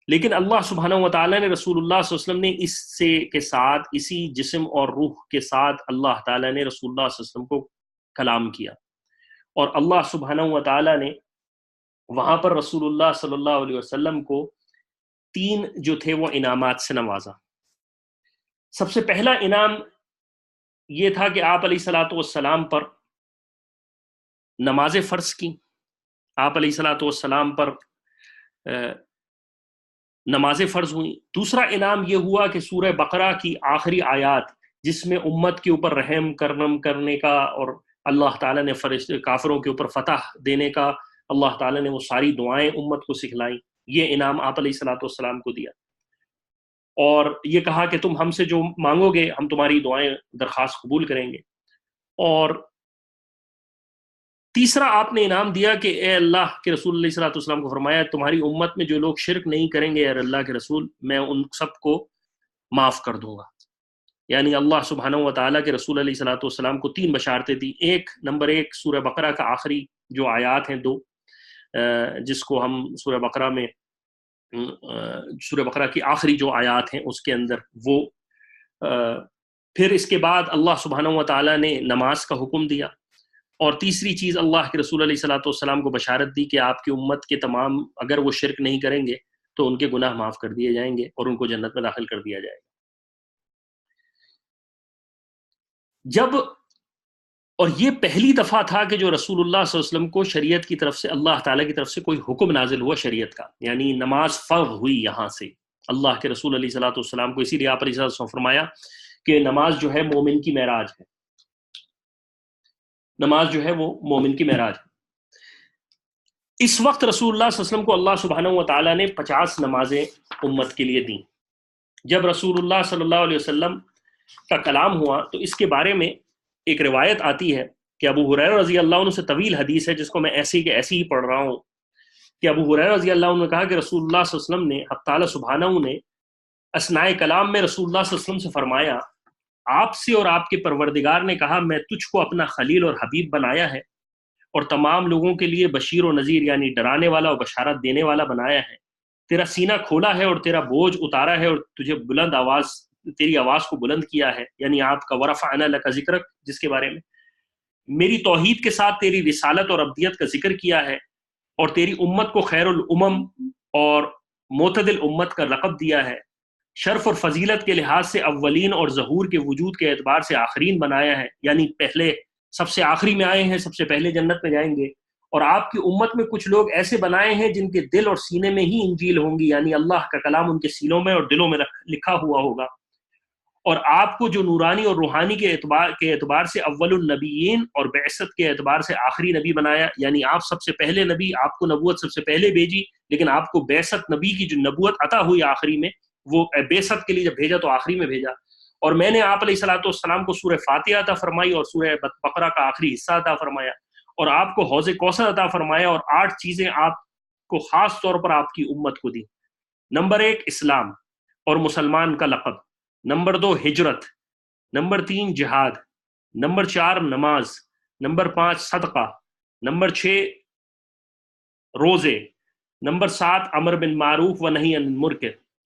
لیکن اللہ سبحانہ و تعالیٰ نے رسول اللہ صلی اللہ علیہ وسلم نے اس سے کے ساتھ، اسی جسم اور روح کے ساتھ اللہ تعالیٰ نے رسول اللہ صلی اللہ علیہ وسلم کو کلام کیا، اور اللہ سبحانہ و تعالیٰ نے وہاں پر رسول اللہ صلی اللہ علیہ وسلم کو 3 جو تھے وہ انعامات سے نوازا۔ سب سے پہلا انعام یہ تھا کہ آپ علیہ الصلوۃ والسلام پر نماز فرض کی، آپ علیہ الصلوۃ والسلام پر نماز فرض ہوئی۔ دوسرا انعام یہ ہوا کہ سورہ بقرہ کی آخری آیات، جس میں امت کے اوپر رحم کرنے کا اور اللہ تعالیٰ نے کافروں کے اوپر فتح دینے کا، اللہ تعالیٰ نے وہ ساری دعائیں امت کو سکھلائیں، یہ انعام آپ علیہ الصلوۃ والسلام کو دیا۔ اور یہ کہا کہ تم ہم سے جو مانگو گے ہم تمہاری دعائیں درخواست قبول کریں گے۔ اور تیسرا آپ نے انعام دیا کہ اے اللہ کے رسول علیہ الصلوۃ والسلام کو فرمایا تمہاری امت میں جو لوگ شرک نہیں کریں گے اے اللہ کے رسول میں ان سب کو معاف کر دوں گا۔ یعنی اللہ سبحانہ و تعالیٰ کے رسول علیہ الصلوۃ والسلام کو 3 بشارتیں دی۔ نمبر 1 سورہ بقرہ کا آخری جو آیات ہیں 2، جس کو ہم سورہ بقرہ میں سورہ بقرہ کی آخری جو آیات ہیں اس کے اندر وہ، پھر اس کے بعد اللہ سبحانہ و تعالیٰ نے نماز کا حکم دیا، اور تیسری چیز اللہ کے رسول علیہ الصلوۃ والسلام کو بشارت دی کہ آپ کی امت کے تمام اگر وہ شرک نہیں کریں گے تو ان کے گناہ معاف کر دیے جائیں گے اور ان کو جنت میں داخل کر دیا جائے گا۔ اور یہ پہلی دفعہ تھا کہ جو رسول اللہ صلی اللہ علیہ وسلم کو شریعت کی طرف سے، اللہ تعالیٰ کی طرف سے کوئی حکم نازل ہوا شریعت کا، یعنی نماز فرض ہوئی یہاں سے اللہ کے رسول علیہ الصلوۃ والسلام کو۔ اسی لیے آپ علیہ الصلوۃ والسلام فرمایا کہ نماز جو ہے مومن کی معراج ہے، نماز جو ہے وہ مومن کی معراج ہے۔ اس وقت رسول اللہ صلی اللہ علیہ وسلم کو اللہ سبحانہ و تعالیٰ نے 50 نمازیں امت کے لیے دیں۔ جب رسول اللہ صلی اللہ علیہ وسلم کا کلام ہوا تو اس کے بارے میں ایک روایت آتی ہے کہ ابو ہریرہ رضی اللہ عنہ سے طویل حدیث ہے جس کو میں ایسے ہی پڑھ رہا ہوں، کہ ابو ہریرہ رضی اللہ عنہ نے کہا کہ رسول اللہ صلی اللہ علیہ وسلم نے، حق تعالیٰ سبحانہ نے اثناء کلام میں رسول اللہ صلی اللہ علیہ وسلم سے فرمایا، آپ سے اور آپ کے پروردگار نے کہا میں تجھ کو اپنا خلیل اور حبیب بنایا ہے اور تمام لوگوں کے لیے بشیر و نذیر یعنی ڈرانے والا اور بشارت دینے والا بنایا ہے، تیرا سینہ کھولا ہے اور تیرا بوجھ اتارا ہے اور تجھے تیری آواز کو بلند کیا ہے، یعنی آپ کا ورفعنا لک ذکرک جس کے بارے میں میری توحید کے ساتھ تیری رسالت اور عبدیت کا ذکر کیا ہے، اور تیری امت کو خیر الامم اور معتدل امت کا لقب دیا ہے، شرف اور فضیلت کے لحاظ سے اولین اور ظہور کے وجود کے اعتبار سے آخرین بنایا ہے، یعنی پہلے سب سے آخری میں آئے ہیں، سب سے پہلے جنت میں جائیں گے، اور آپ کی امت میں کچھ لوگ ایسے بنائے ہیں جن کے دل اور سینے میں ہی انجیل ہوں گی، یعنی اللہ کا کلام ان کے سینوں میں اور دلوں میں لکھا ہوا ہوگا، اور آپ کو جو نورانی اور روحانی کے اعتبار سے اول النبیین اور بعثت کے اعتبار سے آخری نبی بنایا، یعنی آپ سب سے پہلے نبی، آپ کو نبوت سب سے پہلے بھیجی، لیکن آپ کو بعثت نبی کی جو نبوت عطا ہوئی آخری میں، وہ بعثت کے لیے جب بھیجا تو آخری میں بھیجا، اور میں نے آپ علیہ الصلوۃ والسلام کو سورہ فاتحہ عطا فرمائی اور سورہ بقرہ کا آخری حصہ عطا فرمایا، اور آپ کو حوض کوثر عطا فرمایا، اور 8 چیزیں آپ کو خاص طور پر آپ کی امت کو دی۔ نمبر 1 اسلام اور مسلمان کا لقب، نمبر 2 ہجرت، نمبر 3 جہاد، نمبر 4 نماز، نمبر 5 صدقہ، نمبر 6 روزے، نمبر 7 امر بالمعروف و نہی عن المنکر،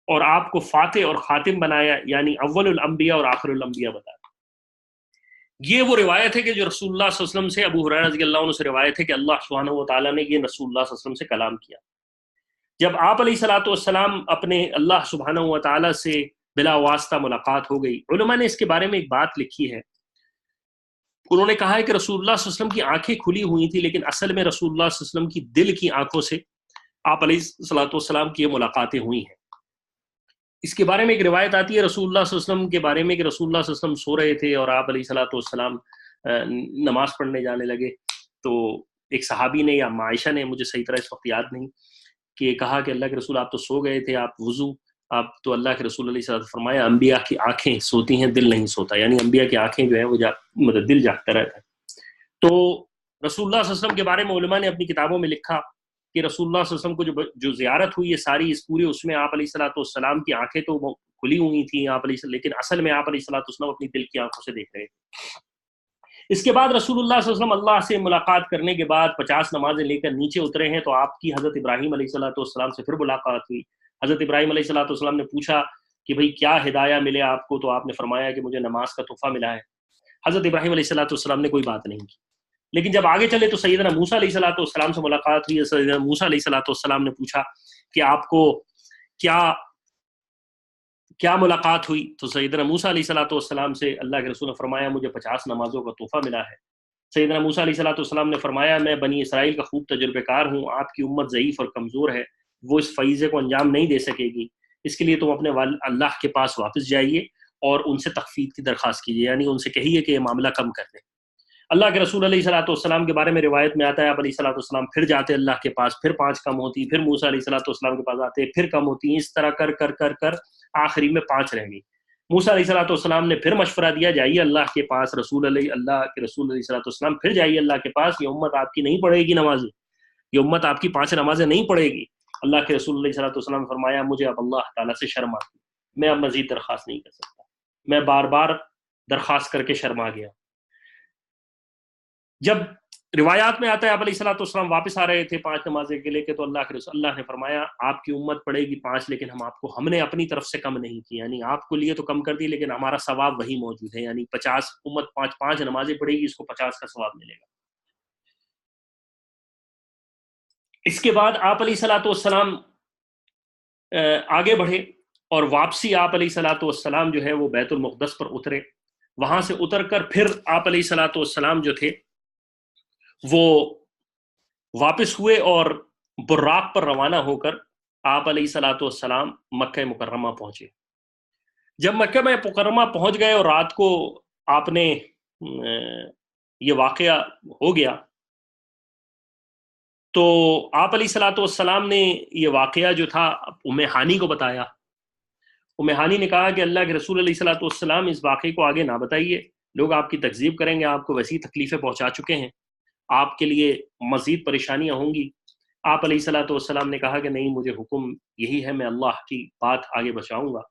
اور آپ کو فاتح اور خاتم بنایا، یعنی اول الانبیاء اور آخر الانبیاء بتایا۔ یہ وہ روایت ہے کہ جو رسول اللہ صلی اللہ علیہ وسلم سے، ابو ہریرہ رضی اللہ عنہ سے روایت ہے کہ اللہ سبحانہ و تعالیٰ نے یہ رسول اللہ صلی اللہ علیہ وسلم سے کلام کیا۔ جب آپ علیہ الصلوۃ والسلام اپنے اللہ سبحانہ و تعالیٰ سے بلا واسطہ ملاقات ہو گئی، علماء نے اس کے بارے میں ایک بات لکھی ہے، انہوں نے کہا ہے کہ رسول اللہ صلی اللہ علیہ وسلم کی آنکھیں کھلی ہوئی تھی، لیکن اصل میں رسول اللہ صلی اللہ علیہ وسلم کی دل کی آنکھوں سے آپ علیہ الصلوۃ والسلام کی یہ ملاقاتیں ہوئی ہیں۔ اس کے بارے میں ایک روایت آتی ہے رسول اللہ صلی اللہ علیہ وسلم کے بارے میں کہ رسول اللہ صلی اللہ علیہ وسلم سو رہے تھے اور آپ علیہ الصلوۃ والسلام نماز پڑھنے جانے لگے، تو ایک صحابی نے یا عائشہ نے، مجھے صحیح طرح اس وقت یاد نہیں، کہ کہا کہ اللہ کے رسول آپ تو سو گئے تھے، آپ وضو، آپ تو اللہ کے رسول علیہ الصلوۃ والسلام فرمایا انبیاء کی آنکھیں سوتی ہیں، دل نہیں سوتا، یعنی انبیاء کی آنکھیں جو ہے وہ مطلب دل جاگتا رہتا ہے۔ تو رسول اللہ صلی اللہ علیہ وسلم کے بارے میں علماء نے اپنی کتابوں میں لکھا کہ رسول اللہ صلی اللہ علیہ وسلم کو جو زیارت ہوئی ہے ساری اس پورے اس میں آپ علیہ الصلوۃ والسلام کی آنکھیں تو کھلی ہوئی تھیں لیکن اصل میں آپ علیہ الصلوۃ والسلام اپنی دل کی آنکھوں سے دیکھ رہے تھے۔ اس کے بعد رسول اللہ صلی اللہ علیہ وسلم اللہ سے ملاقات کرنے کے بعد 50 نمازیں لے کر نیچے اترے ہیں، تو آپ کی حضرت ابراہیم علیہ الصلوۃ والسلام سے پھر ملاقات ہوئی۔ حضرت ابراہیم علیہ الصلوۃ والسلام نے پوچھا کہ بھئی کیا ہدایہ ملے آپ کو، تو آپ نے فرمایا کہ مجھے نماز کا تحفہ ملا ہے۔ حضرت ابراہیم علیہ الصلوۃ والسلام نے کوئی بات نہیں کی، لیکن جب آگے چلے تو سیدنا موسیٰ علیہ الصلوۃ والسلام سے ملاقات ہوئی۔ سیدنا موسیٰ علیہ الصلوۃ والسلام نے پوچھا کہ آپ کو کیا ملاقات ہوئی، تو سیدنا موسیٰ علیہ الصلوۃ والسلام سے اللہ کے رسول نے فرمایا مجھے 50 نمازوں کا تحفہ ملا ہے۔ سیدنا موسیٰ علیہ الصلوۃ والسلام نے فرمایا میں بنی اسرائیل کا خوب تجربہ کار ہوں، آپ کی امت ضعیف اور کمزور ہے، وہ اس فریضے کو انجام نہیں دے سکے گی، اس کے لیے تم اپنے اللہ کے پاس واپس جائیے اور ان سے تخفیف کی درخواست کیجیے، یعنی ان سے کہیے کہ یہ معاملہ کم کر دیں۔ اللہ کے رسول علیہ الصلوۃ والسلام کے بارے میں روایت میں آتا ہے آپ علیہ الصلوۃ والسلام پھر جاتے اللہ کے پاس، پھر 5 کم ہوتی، پھر موسیٰ علیہ الصلوۃ والسلام کے پاس آتے، پھر کم ہوتی، اس طرح کر کر کر کر آخری میں 5 رہ گئی۔ موسیٰ علیہ السلام نے پھر مشورہ دیا، جائیے اللہ کے پاس، اللہ کے رسول علیہ السلام پھر جائیے اللہ کے پاس، یہ امت آپ کی نہیں پڑھے گی نمازیں، یہ امت آپ کی 5 نمازیں نہیں پڑھے گی۔ اللہ کے رسول علیہ السلام نے فرمایا مجھے اب اللہ تعالیٰ سے شرم آتی، میں اب مزید درخواست نہیں کر سکتا، میں بار بار درخواست کر کے شرما گیا۔ جب روایات میں آتا ہے آپ علیہ السلام واپس آ رہے تھے 5 نمازیں کے لے کے، تو اللہ نے فرمایا آپ کی امت پڑھے گی 5، لیکن ہم نے اپنی طرف سے کم نہیں کی، یعنی آپ کو لیے تو کم کر دی لیکن ہمارا ثواب وہی موجود ہے، یعنی 50 امت 5 نمازیں پڑھے گی، اس کو 50 کا ثواب ملے گا۔ اس کے بعد آپ علیہ السلام آگے بڑھے اور واپسی آپ علیہ السلام جو ہے وہ بیت المقدس پر اترے، وہاں سے اتر کر پھر آپ علیہ السلام جو تھے وہ واپس ہوئے اور براق پر روانہ ہو کر آپ علیہ السلام مکہ مکرمہ پہنچے۔ جب مکہ مکرمہ پہنچ گئے اور رات کو آپ نے یہ واقعہ ہو گیا تو آپ علیہ السلام نے یہ واقعہ جو تھا ام ہانی کو بتایا۔ ام ہانی نے کہا کہ اللہ کے رسول علیہ السلام اس واقعے کو آگے نہ بتائیے، لوگ آپ کی تکذیب کریں گے، آپ کو ویسی تکلیفیں پہنچا چکے ہیں، آپ کے لیے مزید پریشانیاں ہوں گی۔ آپ علیہ السلام نے کہا کہ نہیں، مجھے حکم یہی ہے، میں اللہ کی بات آگے بچاؤں گا۔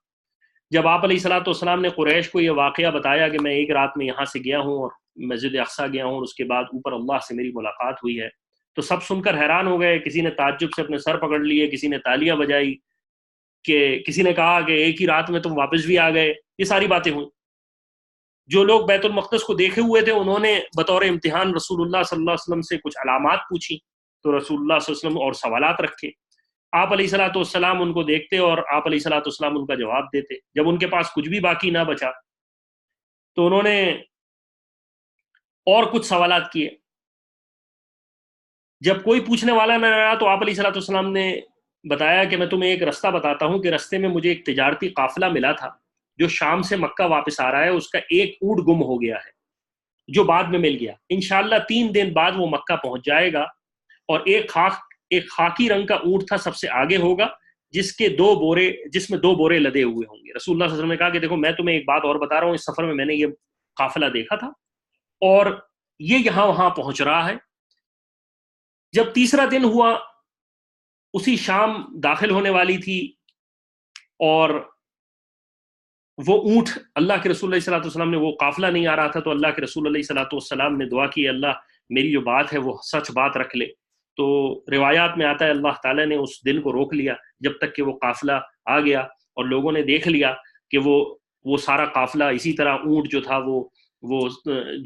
جب آپ علیہ السلام نے قریش کو یہ واقعہ بتایا کہ میں ایک رات میں یہاں سے گیا ہوں اور مسجد اقصیٰ گیا ہوں اور اس کے بعد اوپر اللہ سے میری ملاقات ہوئی ہے، تو سب سن کر حیران ہو گئے، کسی نے تعجب سے اپنے سر پکڑ لیے، کسی نے تالیاں بجائی، کہ کسی نے کہا کہ ایک ہی رات میں تم واپس بھی آ گئے۔ یہ ساری باتیں ہوئیں۔ جو لوگ بیت المقدس کو دیکھے ہوئے تھے انہوں نے بطور امتحان رسول اللہ صلی اللہ علیہ وسلم سے کچھ علامات پوچھی، تو رسول اللہ صلی اللہ علیہ وسلم اور سوالات رکھے، آپ علیہ السلام ان کو دیکھتے اور آپ علیہ السلام ان کا جواب دیتے۔ جب ان کے پاس کچھ بھی باقی نہ بچا تو انہوں نے اور کچھ سوالات کیے۔ جب کوئی پوچھنے والا نہ رہا تو آپ علیہ السلام نے بتایا کہ میں تمہیں ایک رستہ بتاتا ہوں، کہ رستے میں مجھے ایک تجارتی قافلہ ملا تھا جو شام سے مکہ واپس آ رہا ہے، اس کا ایک اونٹ گم ہو گیا ہے جو بعد میں مل گیا، انشاءاللہ 3 دن بعد وہ مکہ پہنچ جائے گا، اور ایک خاکی رنگ کا اونٹ تھا، سب سے آگے ہوگا، جس میں 2 بورے لدے ہوئے ہوں گے۔ رسول اللہ صلی اللہ علیہ وسلم نے کہا کہ دیکھو میں تمہیں ایک بات اور بتا رہا ہوں، اس سفر میں نے یہ قافلہ دیکھا تھا اور یہ یہاں وہاں پہنچ رہا ہے۔ جب تیسرا دن ہوا، اسی شام داخل ہونے والی تھی، اور وہ اونٹ اللہ کے رسول علیہ السلام نے، وہ قافلہ نہیں آ رہا تھا، تو اللہ کے رسول علیہ السلام نے دعا کی، اللہ میری جو بات ہے وہ سچ بات رکھ لے۔ تو روایات میں آتا ہے اللہ تعالیٰ نے اس دن کو روک لیا جب تک کہ وہ قافلہ آ گیا، اور لوگوں نے دیکھ لیا کہ وہ سارا قافلہ اسی طرح، اونٹ جو تھا وہ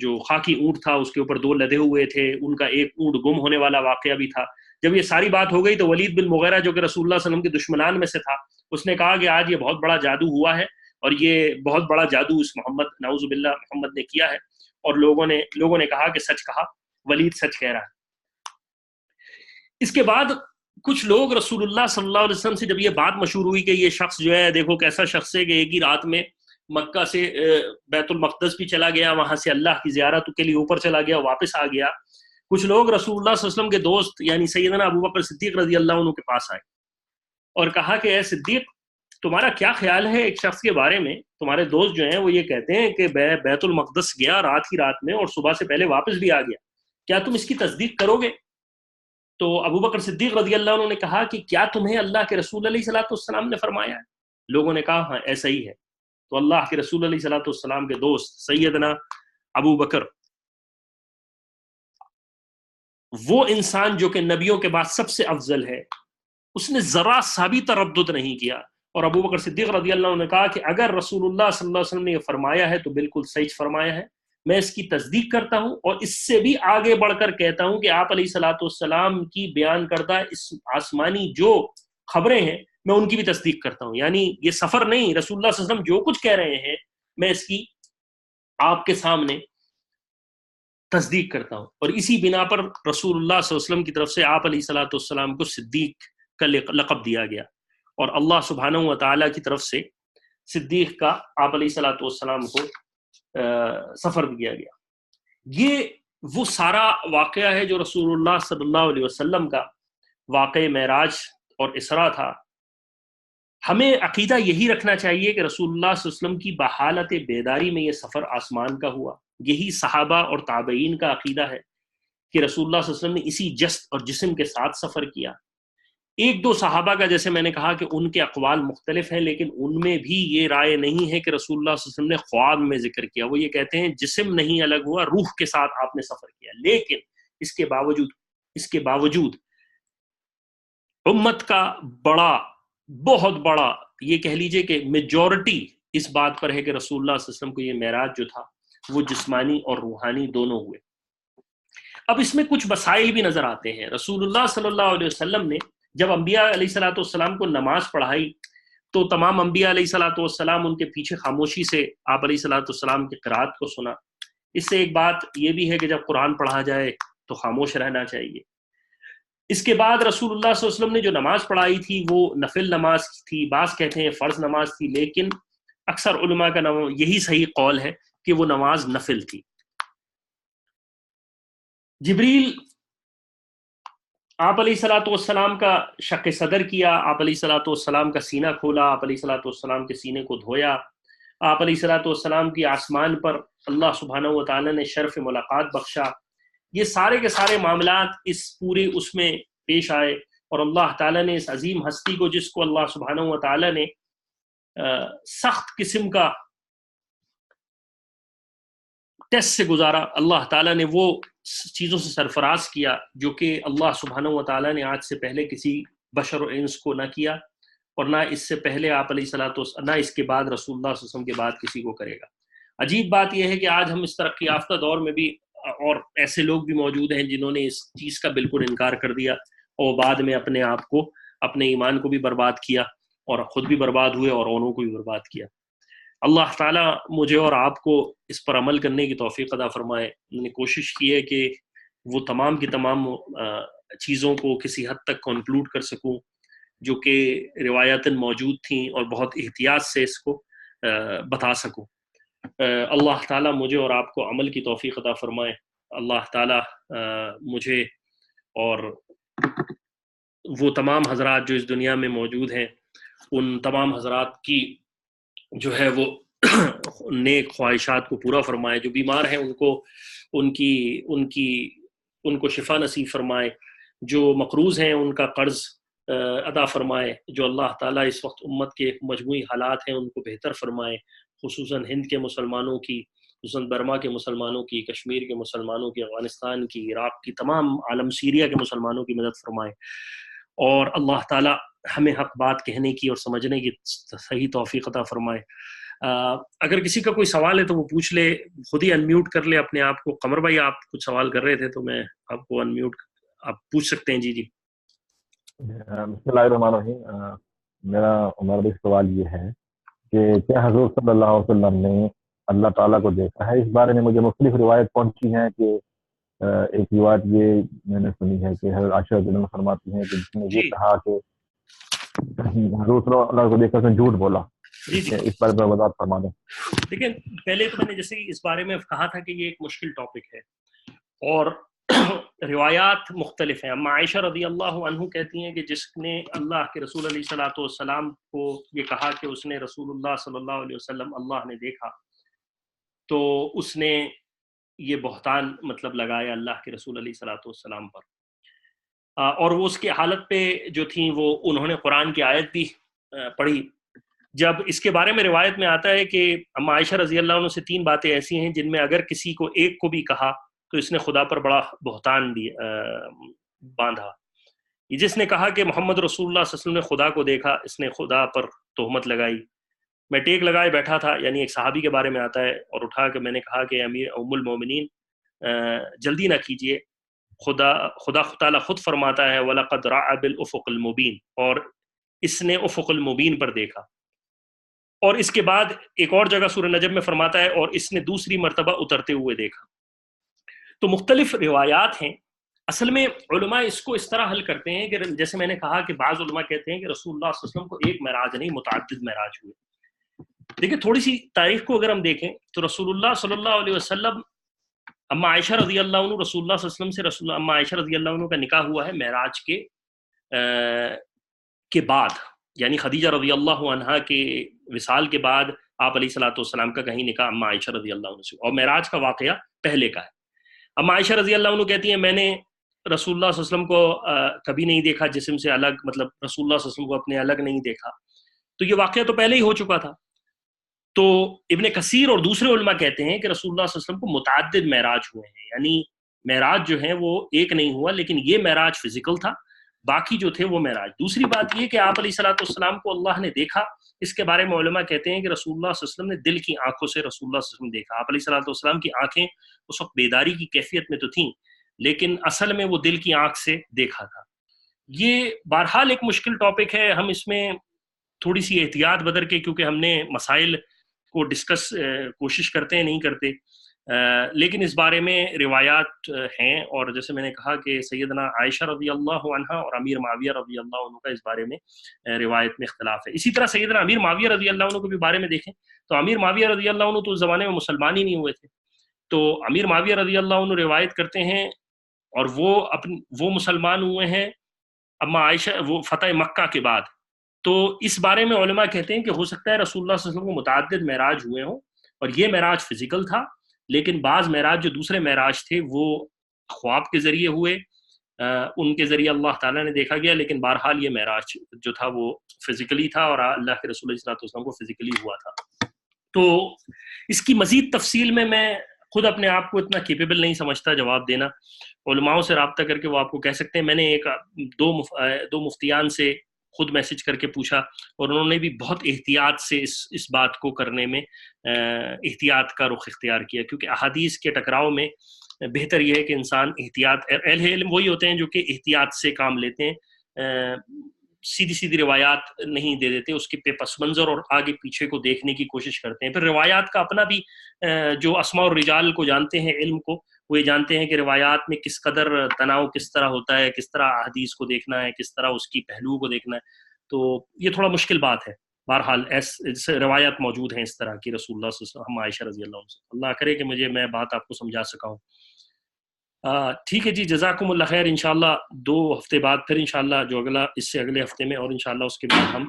جو خاکی اونٹ تھا اس کے اوپر 2 لدے ہوئے تھے، ان کا ایک اونٹ گم ہونے والا واقعہ بھی تھا۔ جب یہ ساری بات ہو گئی تو ولید بن مغیرہ جو کہ رسول اللہ صلی اللہ علیہ وسلم کے دشمنان میں سے تھا، اس نے کہا کہ آج یہ بہت بڑا جادو ہوا ہے، اور یہ بہت بڑا جادو اس نعوذ باللہ محمد نے کیا ہے، اور لوگوں نے کہا کہ سچ کہا، ولید سچ کہہ رہا ہے۔ اس کے بعد کچھ لوگ رسول اللہ صلی اللہ علیہ وسلم سے جب یہ بات مشہور ہوئی کہ یہ شخص جو ہے دیکھو کیسا شخص ہے کہ ایک ہی رات میں مکہ سے بیت المقدس بھی چلا گیا، وہاں سے اللہ کی زیارت کے لیے اوپر چلا گیا، واپس آ گیا، کچھ لوگ رسول اللہ صلی اللہ علیہ وسلم کے دوست یعنی سیدنا ابو بکر صدیق رضی اللہ عنہ کے پاس آئے اور کہا کہ اے صدیق، تمہارا کیا خیال ہے ایک شخص کے بارے میں، تمہارے دوست جو ہیں وہ یہ کہتے ہیں کہ بیت المقدس گیا رات ہی رات میں اور صبح سے پہلے واپس بھی آ گیا، کیا تم اس کی تصدیق کرو گے؟ تو ابو بکر صدیق رضی اللہ عنہ نے کہا کہ کیا تمہیں اللہ کے رسول علیہ السلام نے فرمایا ہے؟ لوگوں نے کہا ہاں ایسا ہی ہے۔ تو اللہ کے رسول علیہ السلام کے دوست سیدنا ابو بکر، وہ انسان جو کہ نبیوں کے بعد سب سے افضل ہے، اس نے ذرا سا بھی تردد نہیں کیا، اور ابو بکر صدیق رضی اللہ عنہ نے کہا کہ اگر رسول اللہ صلی اللہ علیہ وسلم نے یہ فرمایا ہے تو بالکل صحیح فرمایا ہے، میں اس کی تصدیق کرتا ہوں، اور اس سے بھی آگے بڑھ کر کہتا ہوں کہ آپ علیہ السلام کی بیان کردہ اس آسمانی جو خبریں ہیں میں ان کی بھی تصدیق کرتا ہوں، یعنی یہ سفر نہیں، رسول اللہ صلی اللہ علیہ وسلم جو کچھ کہہ رہے ہیں میں اس کی آپ کے سامنے تصدیق کرتا ہوں۔ اور اسی بنا پر رسول اللہ صلی اللہ علیہ وسلم کی طرف سے آپ علیہ السلام کو صدیق کا لقب دیا گیا، اور اللہ سبحانہ و تعالیٰ کی طرف سے صدیق کا آپ علیہ السلام کو سفر دیا گیا۔ یہ وہ سارا واقعہ ہے جو رسول اللہ صلی اللہ علیہ وسلم کا واقع معراج اور اسراء تھا۔ ہمیں عقیدہ یہی رکھنا چاہیے کہ رسول اللہ صلی اللہ علیہ وسلم کی بحالت بیداری میں یہ سفر آسمان کا ہوا. یہی صحابہ اور تابعین کا عقیدہ ہے کہ رسول اللہ صلی اللہ علیہ وسلم نے اسی جسد اور جسم کے ساتھ سفر کیا. ایک دو صحابہ کا جیسے میں نے کہا کہ ان کے اقوال مختلف ہیں، لیکن ان میں بھی یہ رائے نہیں ہے کہ رسول اللہ صلی اللہ علیہ وسلم نے خواب میں ذکر کیا. وہ یہ کہتے ہیں جسم نہیں الگ ہوا، روح کے ساتھ آپ نے سفر کیا. لیکن اس کے باوجود امت کا بہت بڑا یہ کہہ لیجئے کہ میجورٹی اس بات پر ہے کہ رسول اللہ صلی اللہ علیہ وسلم کو یہ معراج جو تھا وہ جسمانی اور روحانی دونوں ہوئے. اب اس میں کچھ مسائل بھی نظر آتے ہیں. رسول اللہ صلی اللہ علیہ وسلم نے جب انبیاء علیہ الصلوۃ والسلام کو نماز پڑھائی تو تمام انبیاء علیہ الصلوۃ والسلام ان کے پیچھے خاموشی سے آپ علیہ الصلوۃ والسلام کی قرات کو سنا. اس سے ایک بات یہ بھی ہے کہ جب قرآن پڑھا جائے تو خاموش رہنا چاہیے. اس کے بعد رسول اللہ صلی اللہ علیہ وسلم نے جو نماز پڑھائی تھی وہ نفل نماز تھی، بعض کہتے ہیں فرض نماز تھی، لیکن اکثر علماء کا یہی صحیح قول ہے کہ وہ نماز نفل تھی. جبریل آپ علیہ الصلوۃ والسلام کا شق صدر کیا، آپ علیہ الصلوۃ والسلام کا سینہ کھولا، آپ علیہ الصلوۃ والسلام کے سینے کو دھویا. آپ علیہ الصلوۃ والسلام کی آسمان پر اللہ سبحانہ و تعالی نے شرف ملاقات بخشا. یہ سارے کے سارے معاملات اس پورے اس میں پیش آئے، اور اللہ تعالیٰ نے اس عظیم ہستی کو، جس کو اللہ سبحانہ و تعالیٰ نے سخت قسم کا ٹیسٹ سے گزارا، اللہ تعالیٰ نے وہ چیزوں سے سرفراز کیا جو کہ اللہ سبحانہ و تعالیٰ نے آج سے پہلے کسی بشر و انس کو نہ کیا، اور نہ اس سے پہلے آپ علیہ الصلوۃ والسلام، نہ اس کے بعد رسول اللہ صلی اللہ علیہ وسلم کے بعد کسی کو کرے گا. عجیب بات یہ ہے کہ آج ہم اس ترقی یافتہ دور میں بھی اور ایسے لوگ بھی موجود ہیں جنہوں نے اس چیز کا بالکل انکار کر دیا، اور بعد میں اپنے آپ کو، اپنے ایمان کو بھی برباد کیا، اور خود بھی برباد ہوئے اور اوروں کو بھی برباد کیا. اللہ تعالیٰ مجھے اور آپ کو اس پر عمل کرنے کی توفیق عطا فرمائے. میں نے کوشش کی ہے کہ وہ تمام کی تمام چیزوں کو کسی حد تک کنکلوڈ کر سکوں جو کہ روایتاً موجود تھیں، اور بہت احتیاط سے اس کو بتا سکوں. اللہ تعالیٰ مجھے اور آپ کو عمل کی توفیق عطا فرمائے. اللہ تعالیٰ مجھے اور وہ تمام حضرات جو اس دنیا میں موجود ہیں، ان تمام حضرات کی جو ہے وہ نیک خواہشات کو پورا فرمائے. جو بیمار ہیں ان کو شفا نصیب فرمائے. جو مقروض ہیں ان کا قرض ادا فرمائے. جو اللہ تعالیٰ اس وقت امت کے مجموعی حالات ہیں ان کو بہتر فرمائے، خصوصاً ہند کے مسلمانوں کی، خصوصاً برما کے مسلمانوں کی، کشمیر کے مسلمانوں کی، افغانستان کی، عراق کی، تمام عالم سیریا کے مسلمانوں کی مدد فرمائے. اور اللہ تعالیٰ ہمیں حق بات کہنے کی اور سمجھنے کی صحیح توفیق عطا فرمائے. اگر کسی کا کوئی سوال ہے تو وہ پوچھ لے، خود ہی انمیوٹ کر لے اپنے آپ کو. قمر بھائی آپ کچھ سوال کر رہے تھے تو میں آپ کو انمیوٹ، آپ پوچھ سکتے ہیں. جی بسم اللہ الرحمن الرحیم. میرا عمر بھائی سوال یہ ہے کہ کیا حضور صلی اللہ علیہ وسلم نے اللہ تعالیٰ کو دیکھا ہے؟ اس بارے میں مجھے مختلف روایت پہنچی ہیں کہ ایک روایت یہ میں نے سنی ہے کہ حضرت عائشہ رضی اللہ عنہا فرماتی ہیں کہ جس نے یہ کہا کہ حضور صلی اللہ کو دیکھ کر اس نے جھوٹ بولا. اس بارے میں وضاحت فرما دیں. دیکھیں، پہلے تو میں نے جیسے اس بارے میں کہا تھا کہ یہ ایک مشکل ٹاپک ہے اور روایات مختلف ہیں. اما عائشہ رضی اللہ عنہ کہتی ہیں کہ جس نے اللہ کے رسول علیہ الصلوۃ والسلام کو یہ کہا کہ اس نے رسول اللہ صلی اللہ علیہ وسلم اللہ نے دیکھا، تو اس نے یہ بہتان مطلب لگایا اللہ کے رسول علیہ الصلوۃ والسلام پر. اور وہ اس کی حالت پہ جو تھیں وہ انہوں نے قرآن کی آیت بھی پڑھی. جب اس کے بارے میں روایت میں آتا ہے کہ اما عائشہ رضی اللہ عنہ سے 3 باتیں ایسی ہیں جن میں اگر کسی کو ایک کو بھی کہا تو اس نے خدا پر بڑا بہتان باندھا. جس نے کہا کہ محمد رسول اللہ صلی اللہ علیہ وسلم نے خدا کو دیکھا، اس نے خدا پر تہمت لگائی. میں ٹیک لگائے بیٹھا تھا، یعنی ایک صحابی کے بارے میں آتا ہے، اور اٹھا کے میں نے کہا کہ امیر ام المومنین جلدی نہ کیجئے، خدا تعالیٰ خود فرماتا ہے وَلَقَدْ رَأَى بِالْأُفُقِ الْمُبِينِ، اور اس نے افق المبین پر دیکھا. اور اس کے بعد ایک اور جگہ سورہ نجم میں فرماتا ہے اور اس نے دوسری مرتبہ اترتے ہوئے دیکھا. تو مختلف روایات ہیں. اصل میں علماء اس کو اس طرح حل کرتے ہیں کہ جیسے میں نے کہا کہ بعض علماء کہتے ہیں کہ رسول اللہ صلی اللہ علیہ وسلم کو ایک معراج نہیں متعدد معراج ہوئے. دیکھیں تھوڑی سی تاریخ کو اگر ہم دیکھیں تو رسول اللہ صلی اللہ علیہ وسلم، اما عائشہ رضی اللہ عنہ رسول اللہ صلی اللہ علیہ وسلم سے اما عائشہ رضی اللہ عنہ کا نکاح ہوا ہے معراج کے بعد. یعنی خدیجہ رضی اللہ عنہا کے وصال کے بعد آپ علیہ الصلوۃ والسلام کا کہیں نکاح اما عائشہ رضی اللہ عنہ سے، اور معراج کا واقعہ پہلے کا ہے۔ اما عائشہ رضی اللہ عنہ کہتی ہیں میں نے رسول اللہ صلی اللہ علیہ وسلم کو کبھی نہیں دیکھا جسم سے الگ، مطلب رسول اللہ صلی اللہ علیہ وسلم کو اپنے الگ نہیں دیکھا، تو یہ واقعہ تو پہلے ہی ہو چکا تھا۔ تو ابن کثیر اور دوسرے علماء کہتے ہیں کہ رسول اللہ صلی اللہ علیہ وسلم کو متعدد معراج ہوئے ہیں، یعنی معراج جو ہے وہ ایک نہیں ہوا، لیکن یہ معراج فزیکل تھا، باقی جو تھے وہ معراج۔ دوسری بات یہ کہ آپ علیہ الصلوۃ والسلام کو اللہ نے دیکھا، اس کے بارے میں علماء کہتے ہیں کہ رسول اللہ صلی اللہ علیہ وسلم نے دل کی آنکھوں سے رسول اللہ صلی اللہ علیہ وسلم دیکھا۔ آپ علیہ الصلوۃ والسلام کی آنکھیں اس وقت بیداری کی کیفیت میں تو تھیں، لیکن اصل میں وہ دل کی آنکھ سے دیکھا تھا۔ یہ بہرحال ایک مشکل ٹاپک ہے، ہم اس میں تھوڑی سی احتیاط بدر کے، کیونکہ ہم نے مسائل کو ڈسکس کوشش کرتے ہیں نہیں کرتے، لیکن اس بارے میں روایات ہیں، اور جیسے میں نے کہا کہ سیدنا عائشہ رضی اللہ عنہا اور امیر معاویہ رضی اللہ عنہ کا اس بارے میں روایت میں اختلاف ہے۔ اسی طرح سیدنا امیر معاویہ رضی اللہ عنہ کو بھی بارے میں دیکھیں تو امیر معاویہ رضی اللہ عنہ تو اس زمانے میں مسلمان ہی نہیں ہوئے تھے، تو امیر معاویہ رضی اللہ عنہ روایت کرتے ہیں، اور وہ مسلمان ہوئے ہیں اما عائشہ وہ فتح مکہ کے بعد۔ تو اس بارے میں علماء کہتے ہیں کہ ہو سکتا ہے رسول اللہ صلی اللہ علیہ وسلم کو متعدد معراج ہوئے ہوں، اور یہ معراج فزیکل تھا، لیکن بعض معراج جو دوسرے معراج تھے وہ خواب کے ذریعے ہوئے، ان کے ذریعے اللہ تعالیٰ نے دیکھا گیا، لیکن بہرحال یہ معراج جو تھا وہ فزیکلی تھا، اور اللہ کے رسول علیہ السلام کو فزیکلی ہوا تھا۔ تو اس کی مزید تفصیل میں خود اپنے آپ کو اتنا کیپیبل نہیں سمجھتا جواب دینا، علماؤں سے رابطہ کر کے وہ آپ کو کہہ سکتے ہیں۔ میں نے دو مفتیان سے خود میسج کر کے پوچھا، اور انہوں نے بھی بہت احتیاط سے اس بات کو کرنے میں احتیاط کا رخ اختیار کیا، کیونکہ احادیث کے ٹکراؤ میں بہتر یہ ہے کہ انسان احتیاط، اہل علم وہی ہوتے ہیں جو کہ احتیاط سے کام لیتے ہیں، سیدھی روایات نہیں دے دیتے، اس کے پس منظر اور آگے پیچھے کو دیکھنے کی کوشش کرتے ہیں۔ پھر روایات کا اپنا بھی جو اسماء الرجال کو جانتے ہیں، علم کو، وہ یہ جانتے ہیں کہ روایات میں کس قدر تناؤ کس طرح ہوتا ہے، کس طرح احادیث کو دیکھنا ہے، کس طرح اس کی پہلو کو دیکھنا ہے، تو یہ تھوڑا مشکل بات ہے۔ بہرحال روایات موجود ہیں اس طرح کی رسول اللہ صلی اللہ علیہ وسلم، عائشہ رضی اللہ عنہ سے۔ اللہ کرے کہ میں بات آپ کو سمجھا سکا ہوں۔ ٹھیک ہے جی، جزاکم اللہ خیر۔ انشاءاللہ 2 ہفتے بعد پھر انشاءاللہ جو اس سے اگلے ہفتے میں، اور انشاءاللہ اس کے بعد ہم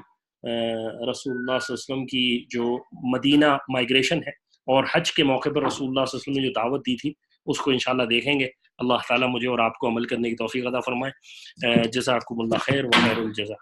رسول اللہ صلی اللہ علیہ وسلم کی جو مدینہ مائگریشن ہے اور حج کے موقع پر رسول اللہ صلی اللہ علیہ وسلم نے جو دعوت دی تھی اس کو انشاءاللہ دیکھیں گے۔ اللہ تعالیٰ مجھے اور آپ کو عمل کرنے کی توفیق عطا فرمائے۔ جزاکم اللہ خیر و خیر الجزا۔